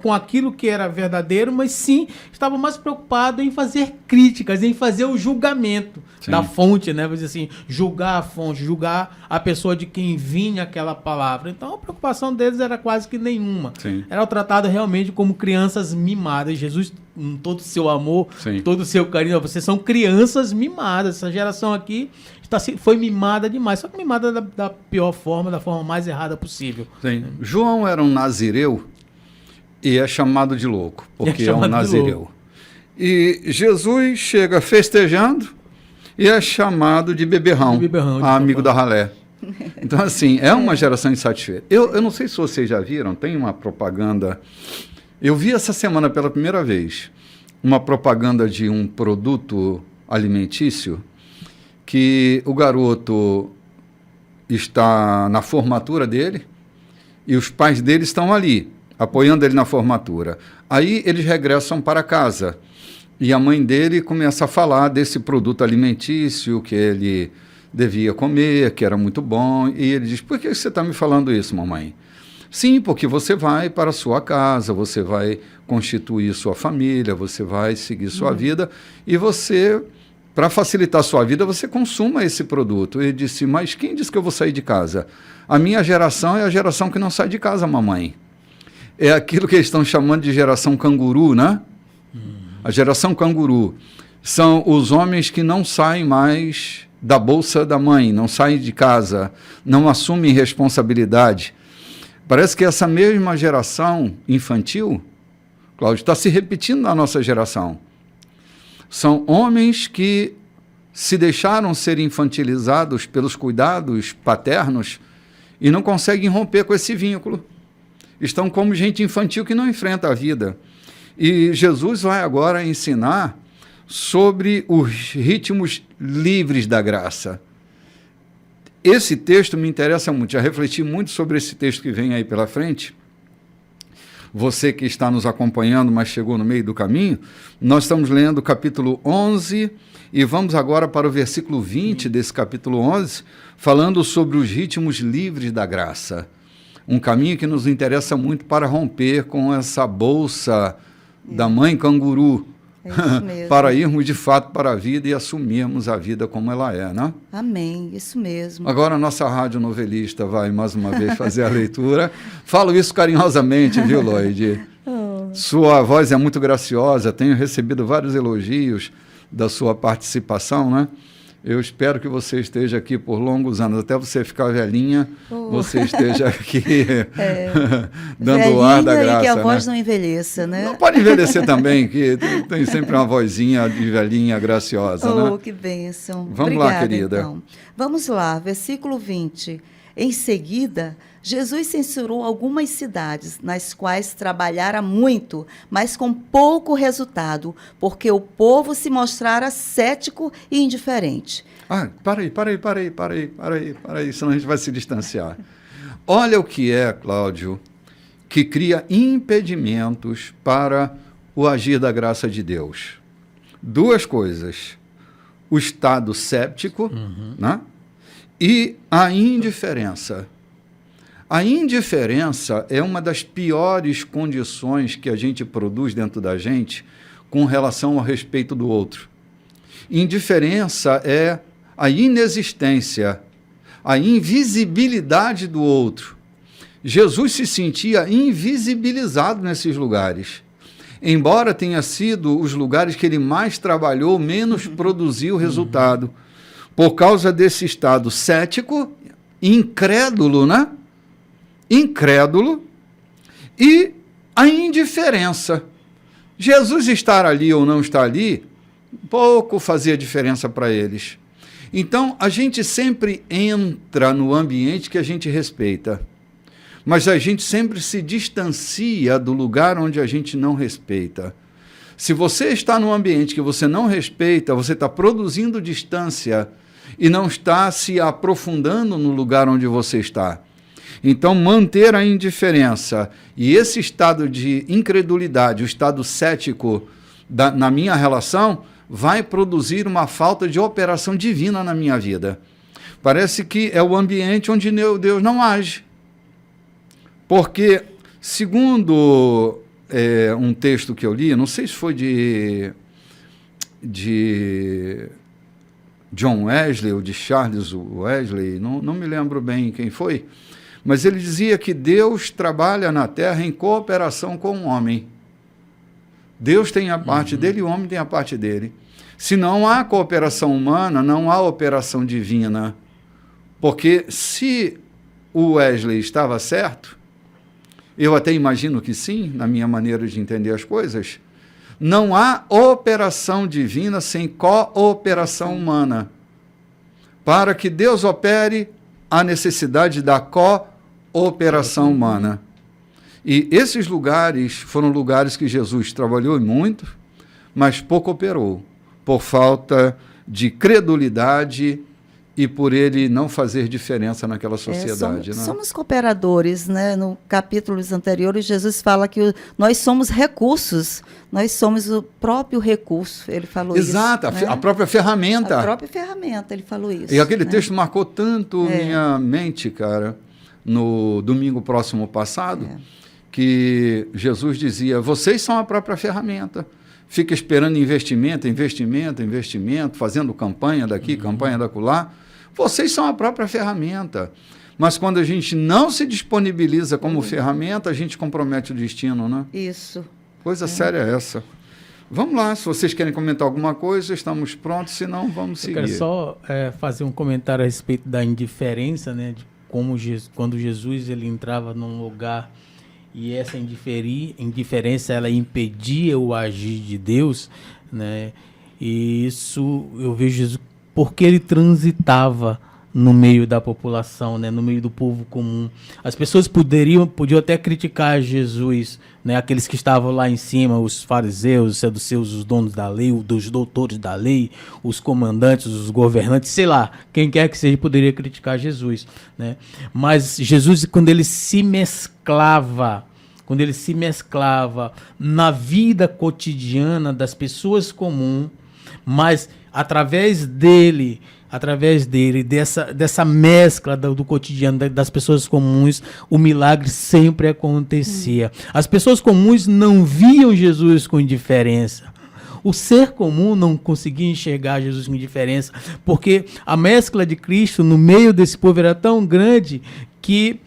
com aquilo que era verdadeiro, mas sim estava mais preocupado em fazer críticas, em fazer o julgamento da fonte, né? Vou dizer assim, julgar a fonte, julgar a pessoa de quem vinha aquela palavra. Então a preocupação deles era quase que nenhuma. Era tratado realmente como crianças mimadas. Jesus, com todo o seu amor, todo o seu carinho, vocês são crianças mimadas. Essa geração aqui foi mimada demais, só que mimada da pior forma, da forma mais errada possível. João era um nazireu e é chamado de louco, porque é um nazireu. E Jesus chega festejando e é chamado de beberrão, amigo da ralé. Então, assim, é uma geração insatisfeita. Eu não sei se vocês já viram, tem uma propaganda. Eu vi essa semana pela primeira vez uma propaganda de um produto alimentício que o garoto está na formatura dele e os pais dele estão ali, apoiando ele na formatura. Aí eles regressam para casa e a mãe dele começa a falar desse produto alimentício que ele devia comer, que era muito bom, e ele diz: por que você está me falando isso, mamãe? Sim, porque você vai para a sua casa, você vai constituir sua família, você vai seguir sua vida, e você, para facilitar a sua vida, você consuma esse produto. Ele disse: mas quem disse que eu vou sair de casa? A minha geração é a geração que não sai de casa, mamãe. É aquilo que eles estão chamando de geração canguru, né? A geração canguru são os homens que não saem mais da bolsa da mãe, não saem de casa, não assumem responsabilidade. Parece que essa mesma geração infantil, Cláudio, está se repetindo na nossa geração. São homens que se deixaram ser infantilizados pelos cuidados paternos e não conseguem romper com esse vínculo. Estão como gente infantil que não enfrenta a vida. E Jesus vai agora ensinar sobre os ritmos livres da graça. Esse texto me interessa muito, já refleti muito sobre esse texto que vem aí pela frente. Você que está nos acompanhando, mas chegou no meio do caminho, nós estamos lendo o capítulo 11 e vamos agora para o versículo 20 desse capítulo 11, falando sobre os ritmos livres da graça. Um caminho que nos interessa muito para romper com essa bolsa da mãe canguru, para irmos de fato para a vida e assumirmos a vida como ela é, né? Amém, isso mesmo. Agora a nossa rádio novelista vai mais uma vez fazer a leitura. Falo isso carinhosamente, viu, Lloyd? Sua voz é muito graciosa, tenho recebido vários elogios da sua participação, né? Eu espero que você esteja aqui por longos anos, até você ficar velhinha, você esteja aqui dando o ar da graça. E que a voz não envelheça, né? Não pode envelhecer também, que tem sempre uma vozinha de velhinha graciosa, né? Que bênção. Vamos lá, querida. Então. Vamos lá, versículo 20. Em seguida, Jesus censurou algumas cidades nas quais trabalhara muito, mas com pouco resultado, porque o povo se mostrara cético e indiferente. Para aí, senão a gente vai se distanciar. Olha o que é, Cláudio, que cria impedimentos para o agir da graça de Deus. Duas coisas: o estado séptico, né? E a indiferença. A indiferença é uma das piores condições que a gente produz dentro da gente com relação ao respeito do outro. Indiferença é a inexistência, a invisibilidade do outro. Jesus se sentia invisibilizado nesses lugares. Embora tenha sido os lugares que ele mais trabalhou, menos produziu resultado. por causa desse estado cético, incrédulo, né? Incrédulo, e a indiferença. Jesus estar ali ou não estar ali, pouco fazia diferença para eles. Então, a gente sempre entra no ambiente que a gente respeita, mas a gente sempre se distancia do lugar onde a gente não respeita. Se você está num ambiente que você não respeita, você está produzindo distância e não está se aprofundando no lugar onde você está. Então, manter a indiferença e esse estado de incredulidade, o estado cético na minha relação, vai produzir uma falta de operação divina na minha vida. Parece que é o ambiente onde Deus não age. Porque, segundo um texto que eu li, não sei se foi de John Wesley ou de Charles Wesley, não me lembro bem quem foi, mas ele dizia que Deus trabalha na terra em cooperação com o homem. Deus tem a parte dele e o homem tem a parte dele. Se não há cooperação humana, não há operação divina. Porque se o Wesley estava certo, eu até imagino que sim, na minha maneira de entender as coisas, não há operação divina sem cooperação humana. Para que Deus opere, há necessidade da cooperação humana. E esses lugares foram lugares que Jesus trabalhou muito, mas pouco operou, por falta de credulidade e por ele não fazer diferença naquela sociedade. Somos cooperadores, né? No capítulos anteriores, Jesus fala que nós somos recursos, nós somos o próprio recurso, ele falou isso. Exato, né? A própria ferramenta. A própria ferramenta, ele falou isso. E aquele texto marcou tanto minha mente, cara, no domingo próximo passado, que Jesus dizia, vocês são a própria ferramenta. Fica esperando investimento, fazendo campanha daqui, campanha dacolá. Vocês são a própria ferramenta. Mas quando a gente não se disponibiliza como ferramenta, a gente compromete o destino, né? Isso. Coisa séria é essa. Vamos lá, se vocês querem comentar alguma coisa, estamos prontos, senão vamos seguir. Eu quero só fazer um comentário a respeito da indiferença, né? De como quando Jesus ele entrava num lugar e essa indiferença ela impedia o agir de Deus, né? E isso eu vejo Jesus porque ele transitava no meio da população, né? No meio do povo comum. As pessoas podiam até criticar Jesus, né? Aqueles que estavam lá em cima, os fariseus, os saduceus, os donos da lei, os doutores da lei, os comandantes, os governantes, sei lá, quem quer que seja poderia criticar Jesus, né? Mas Jesus, quando ele se mesclava na vida cotidiana das pessoas comuns, mas através dele, dessa mescla do cotidiano das pessoas comuns, o milagre sempre acontecia. As pessoas comuns não viam Jesus com indiferença. O ser comum não conseguia enxergar Jesus com indiferença, porque a mescla de Cristo no meio desse povo era tão grande que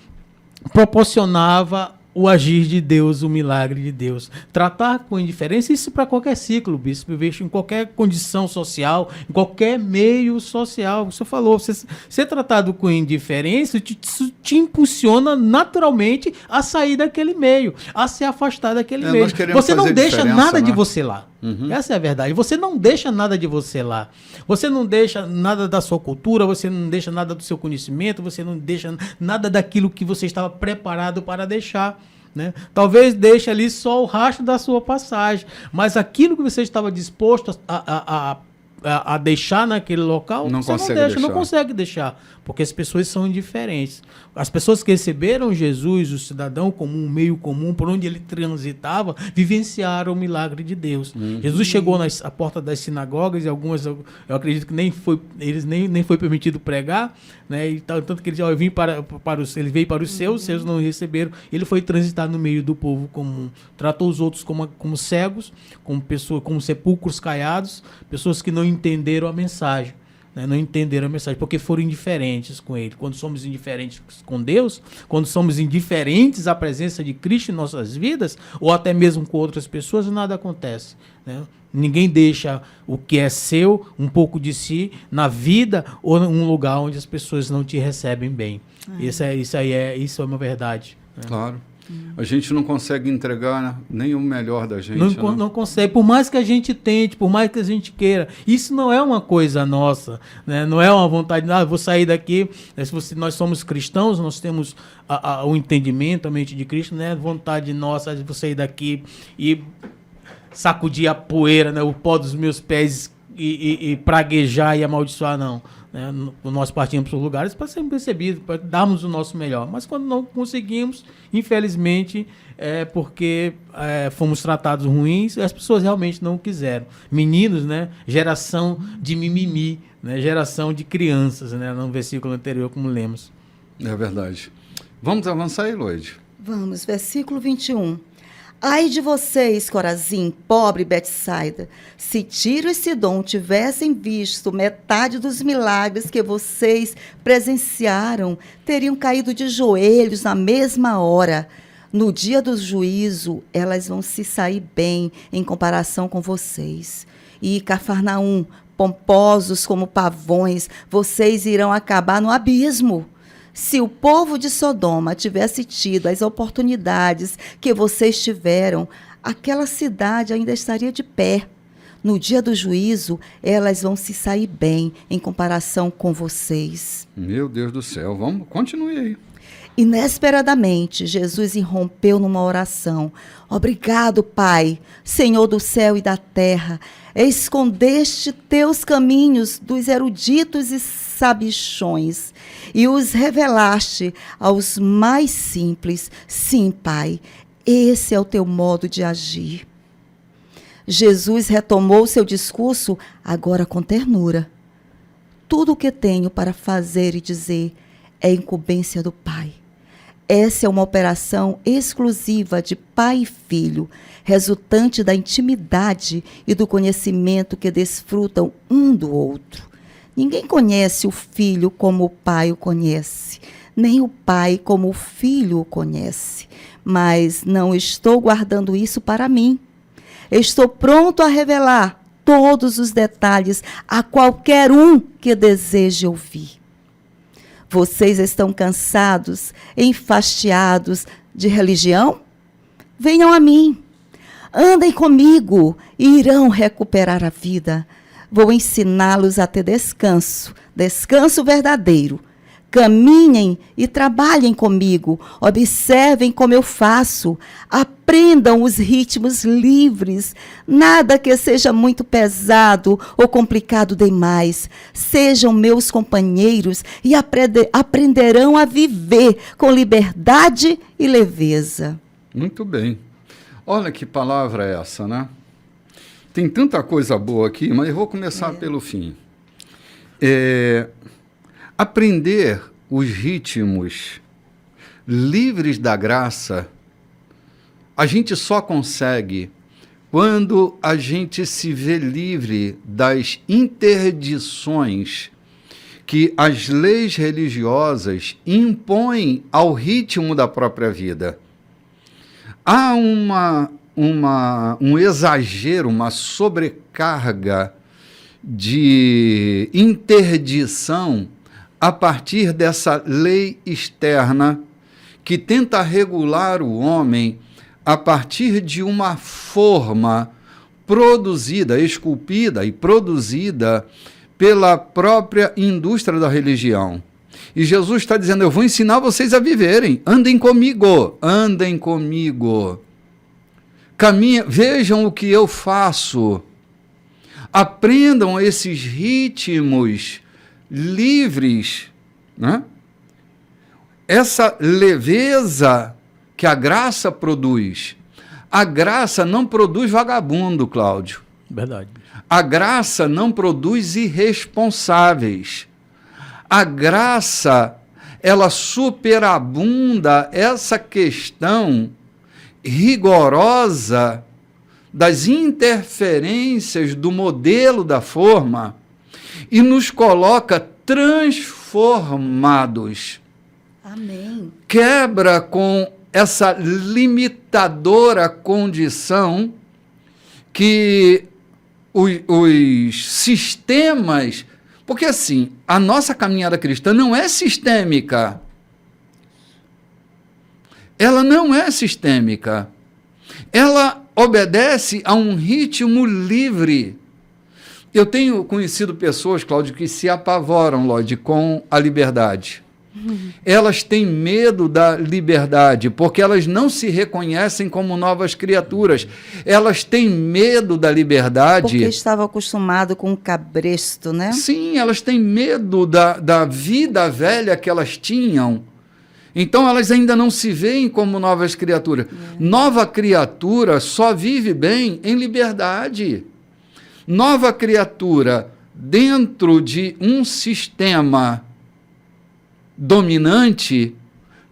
proporcionava o agir de Deus, o milagre de Deus. Tratar com indiferença, isso para qualquer ciclo, bispo, eu vejo em qualquer condição social, em qualquer meio social. Você falou, ser tratado com indiferença te impulsiona naturalmente a sair daquele meio, a se afastar daquele meio. Você não deixa nada de você lá. Essa é a verdade. Você não deixa nada de você lá. Você não deixa nada da sua cultura, você não deixa nada do seu conhecimento, você não deixa nada daquilo que você estava preparado para deixar, né? Talvez deixe ali só o rastro da sua passagem, mas aquilo que você estava disposto a deixar naquele local, você não consegue deixar, porque as pessoas são indiferentes. As pessoas que receberam Jesus, o cidadão comum, o meio comum, por onde ele transitava, vivenciaram o milagre de Deus. Jesus chegou à porta das sinagogas, e algumas, eu acredito que nem foi permitido pregar, né? E tanto que ele disse, ele veio para os seus não receberam. Ele foi transitar no meio do povo comum. Tratou os outros como cegos, como sepulcros caiados, pessoas que não entenderam a mensagem. né, não entenderam a mensagem, porque foram indiferentes com ele. Quando somos indiferentes com Deus, quando somos indiferentes à presença de Cristo em nossas vidas, ou até mesmo com outras pessoas, nada acontece, né? Ninguém deixa o que é seu, um pouco de si, na vida ou em um lugar onde as pessoas não te recebem bem. Isso é uma verdade, né? Claro. A gente não consegue entregar nem o melhor da gente. Não consegue, por mais que a gente tente, por mais que a gente queira. Isso não é uma coisa nossa, né? Não é uma vontade, vou sair daqui. Nós somos cristãos, nós temos o entendimento, a mente de Cristo, não é vontade nossa de sair daqui e sacudir a poeira, né, o pó dos meus pés e praguejar e amaldiçoar, não. Né? Nós partimos para os lugares para sermos percebidos, para darmos o nosso melhor. Mas quando não conseguimos, infelizmente, porque fomos tratados ruins, as pessoas realmente não quiseram. Meninos, né, geração de mimimi, né, geração de crianças, né, no versículo anterior, como lemos. É verdade. Vamos avançar, Eloide? Vamos, versículo 21. Ai de vocês, Corazim, pobre Betsaida, se Tiro e Sidom tivessem visto metade dos milagres que vocês presenciaram, teriam caído de joelhos na mesma hora. No dia do juízo, elas vão se sair bem em comparação com vocês. E Cafarnaum, pomposos como pavões, vocês irão acabar no abismo. Se o povo de Sodoma tivesse tido as oportunidades que vocês tiveram, aquela cidade ainda estaria de pé. No dia do juízo, elas vão se sair bem em comparação com vocês. Meu Deus do céu, vamos, continue aí. Inesperadamente, Jesus irrompeu numa oração. Obrigado, Pai, Senhor do céu e da terra. Escondeste teus caminhos dos eruditos e sabichões e os revelaste aos mais simples. Sim, Pai, esse é o teu modo de agir. Jesus retomou seu discurso agora com ternura. Tudo o que tenho para fazer e dizer é incumbência do Pai. Essa é uma operação exclusiva de pai e filho, resultante da intimidade e do conhecimento que desfrutam um do outro. Ninguém conhece o filho como o pai o conhece, nem o pai como o filho o conhece. Mas não estou guardando isso para mim. Estou pronto a revelar todos os detalhes a qualquer um que deseje ouvir. Vocês estão cansados, enfastiados de religião? Venham a mim. Andem comigo e irão recuperar a vida. Vou ensiná-los a ter descanso, descanso verdadeiro. Caminhem e trabalhem comigo. Observem como eu faço. Aprendam os ritmos livres. Nada que seja muito pesado ou complicado demais. Sejam meus companheiros e aprenderão a viver com liberdade e leveza. Muito bem. Olha que palavra é essa, né? Tem tanta coisa boa aqui, mas eu vou começar pelo fim. Aprender os ritmos livres da graça, a gente só consegue quando a gente se vê livre das interdições que as leis religiosas impõem ao ritmo da própria vida. Há um exagero, uma sobrecarga de interdição a partir dessa lei externa que tenta regular o homem a partir de uma forma produzida, esculpida e produzida pela própria indústria da religião. E Jesus está dizendo, eu vou ensinar vocês a viverem, andem comigo, caminhem, vejam o que eu faço, aprendam esses ritmos livres, né? Essa leveza que a graça produz. A graça não produz vagabundo, Cláudio. Verdade. A graça não produz irresponsáveis. A graça, ela superabunda essa questão rigorosa das interferências do modelo da forma e nos coloca transformados. Amém. Quebra com essa limitadora condição que os sistemas... Porque, assim, a nossa caminhada cristã não é sistêmica. Ela não é sistêmica. Ela obedece a um ritmo livre. Eu tenho conhecido pessoas, Cláudio, que se apavoram, Lorde, com a liberdade. Elas têm medo da liberdade, porque elas não se reconhecem como novas criaturas. Elas têm medo da liberdade. Porque estavam acostumados com o cabresto, né? Sim, elas têm medo da vida velha que elas tinham. Então, elas ainda não se veem como novas criaturas. Nova criatura só vive bem em liberdade. Nova criatura, dentro de um sistema dominante,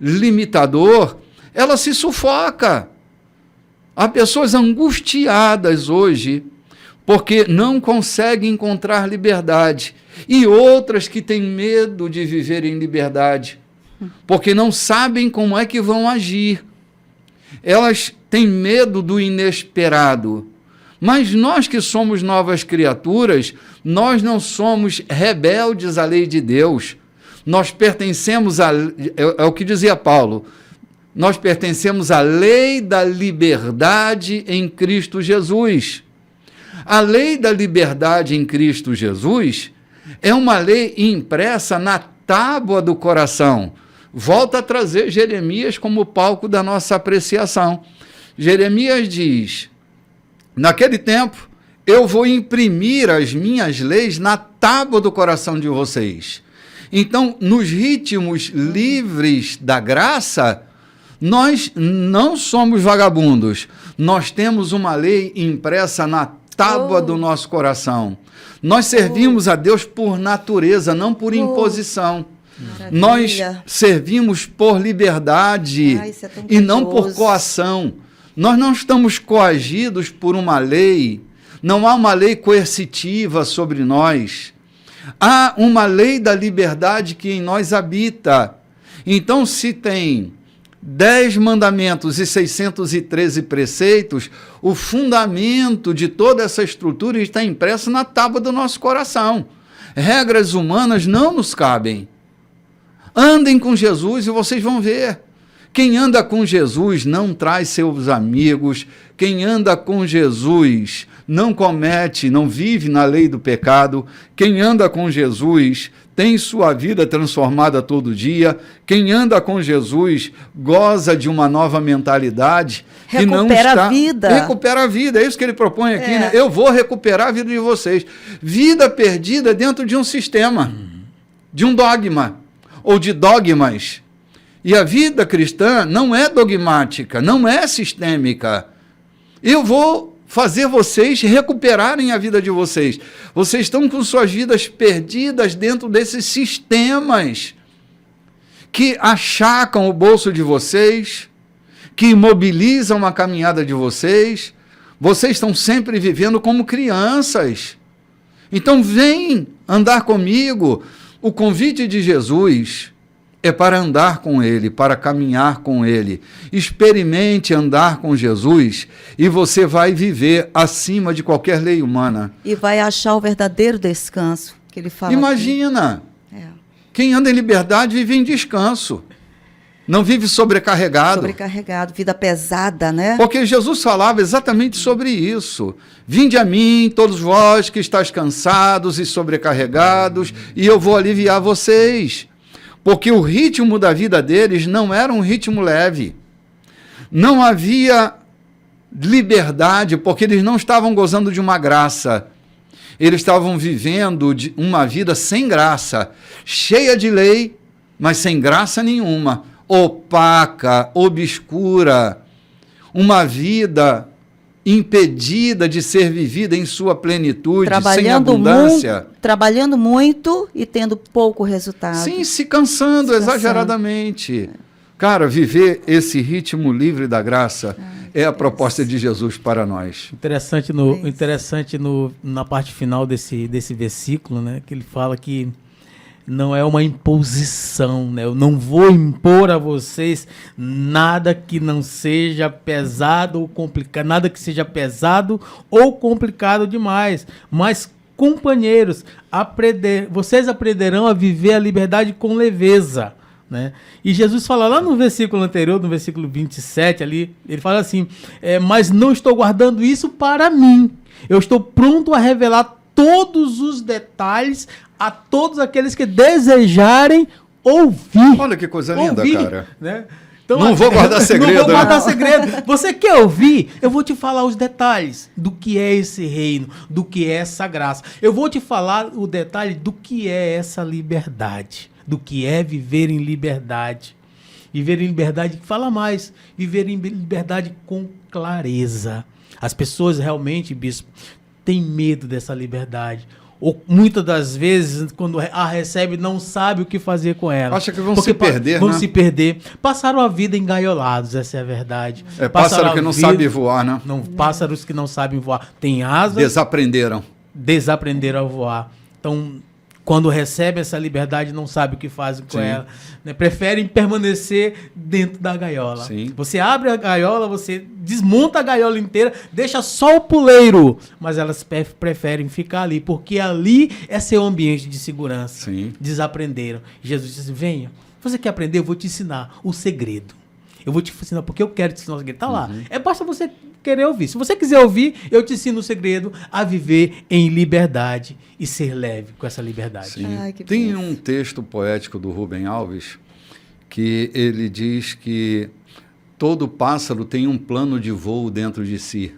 limitador, ela se sufoca. Há pessoas angustiadas hoje porque não conseguem encontrar liberdade, e outras que têm medo de viver em liberdade porque não sabem como é que vão agir. Elas têm medo do inesperado. Mas nós que somos novas criaturas, nós não somos rebeldes à lei de Deus. Nós pertencemos é o que dizia Paulo, nós pertencemos à lei da liberdade em Cristo Jesus. A lei da liberdade em Cristo Jesus é uma lei impressa na tábua do coração. Volta a trazer Jeremias como palco da nossa apreciação. Jeremias diz: naquele tempo eu vou imprimir as minhas leis na tábua do coração de vocês. Então, nos ritmos livres da graça, nós não somos vagabundos. Nós temos uma lei impressa na tábua do nosso coração. Nós servimos a Deus por natureza, não por imposição. Maravilha. Nós servimos por liberdade e não por coação. Nós não estamos coagidos por uma lei, não há uma lei coercitiva sobre nós. Há uma lei da liberdade que em nós habita. Então, se tem 10 mandamentos e 613 preceitos, o fundamento de toda essa estrutura está impresso na tábua do nosso coração. Regras humanas não nos cabem. Andem com Jesus e vocês vão ver. Quem anda com Jesus não traz seus amigos. Quem anda com Jesus não comete, não vive na lei do pecado. Quem anda com Jesus tem sua vida transformada todo dia. Quem anda com Jesus goza de uma nova mentalidade. Recupera a vida. Recupera a vida, é isso que ele propõe aqui, né? Eu vou recuperar a vida de vocês. Vida perdida dentro de um sistema, de um dogma, ou de dogmas. E a vida cristã não é dogmática, não é sistêmica. Eu vou fazer vocês recuperarem a vida de vocês. Vocês estão com suas vidas perdidas dentro desses sistemas que achacam o bolso de vocês, que imobilizam a caminhada de vocês. Vocês estão sempre vivendo como crianças. Então, vem andar comigo. O convite de Jesus é para andar com Ele, para caminhar com Ele. Experimente andar com Jesus e você vai viver acima de qualquer lei humana. E vai achar o verdadeiro descanso que ele fala. Imagina, quem anda em liberdade vive em descanso. Não vive sobrecarregado. Sobrecarregado, vida pesada, né? Porque Jesus falava exatamente sobre isso. Vinde a mim, todos vós que estáis cansados e sobrecarregados, e eu vou aliviar vocês. Porque o ritmo da vida deles não era um ritmo leve. Não havia liberdade, porque eles não estavam gozando de uma graça. Eles estavam vivendo uma vida sem graça, cheia de lei, mas sem graça nenhuma. Opaca, obscura, uma vida impedida de ser vivida em sua plenitude, sem abundância. Trabalhando muito e tendo pouco resultado. Sim, se cansando exageradamente. Cara, viver esse ritmo livre da graça é a proposta de Jesus para nós. Interessante, na parte final desse versículo, né, que ele fala que não é uma imposição, né? Eu não vou impor a vocês nada que não seja pesado ou complicado, nada que seja pesado ou complicado demais, mas companheiros, vocês aprenderão a viver a liberdade com leveza, né? E Jesus fala lá no versículo anterior, no versículo 27 ali, ele fala assim, mas não estou guardando isso para mim, eu estou pronto a revelar todos os detalhes a todos aqueles que desejarem ouvir. Olha que coisa linda, cara. Né? Então, não vou guardar segredo. Não vou guardar segredo. Você quer ouvir? Eu vou te falar os detalhes do que é esse reino, do que é essa graça. Eu vou te falar o detalhe do que é essa liberdade, do que é viver em liberdade. Viver em liberdade, fala mais, viver em liberdade com clareza. As pessoas realmente, bispo, têm medo dessa liberdade. Ou muitas das vezes, quando a recebe, não sabe o que fazer com ela. Acha que vão se perder, Vão se perder. Passaram a vida engaiolados, essa é a verdade. Pássaro que não sabe voar, né? Pássaros que não sabem voar. Tem asas. Desaprenderam a voar. Então, quando recebem essa liberdade, não sabem o que fazem com ela. Né? Preferem permanecer dentro da gaiola. Sim. Você abre a gaiola, você desmonta a gaiola inteira, deixa só o puleiro. Mas elas preferem ficar ali, porque ali é seu ambiente de segurança. Sim. Desaprenderam. Jesus disse, venha, você quer aprender? Eu vou te ensinar o segredo. Eu vou te ensinar porque eu quero te ensinar o segredo. Tá lá. Basta você querer ouvir. Se você quiser ouvir, eu te ensino o segredo a viver em liberdade e ser leve com essa liberdade. Sim. Tem um texto poético do Rubem Alves que ele diz que todo pássaro tem um plano de voo dentro de si.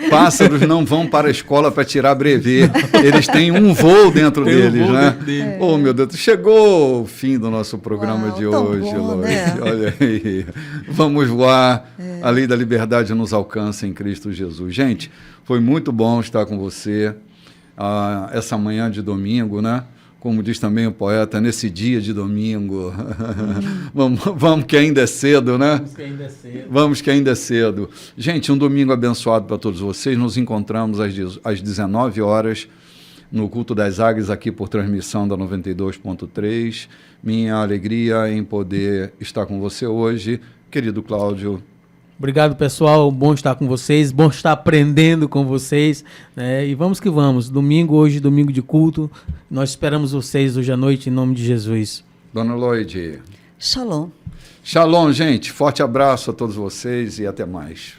Pássaros não vão para a escola para tirar brevê, eles têm um voo dentro deles, né? Oh, meu Deus, chegou o fim do nosso programa de hoje, Lois. Né? Olha aí, vamos voar, a lei da liberdade nos alcança em Cristo Jesus. Gente, foi muito bom estar com você essa manhã de domingo, né? Como diz também o poeta, nesse dia de domingo. Vamos que ainda é cedo, né? Vamos que ainda é cedo. Gente, um domingo abençoado para todos vocês. Nos encontramos às 19 horas no Culto das Águias, aqui por transmissão da 92.3. Minha alegria em poder estar com você hoje. Querido Cláudio. Obrigado, pessoal. Bom estar com vocês, bom estar aprendendo com vocês, né? E vamos que vamos. Hoje, domingo de culto. Nós esperamos vocês hoje à noite, em nome de Jesus. Dona Lloyd. Shalom. Shalom, gente. Forte abraço a todos vocês e até mais.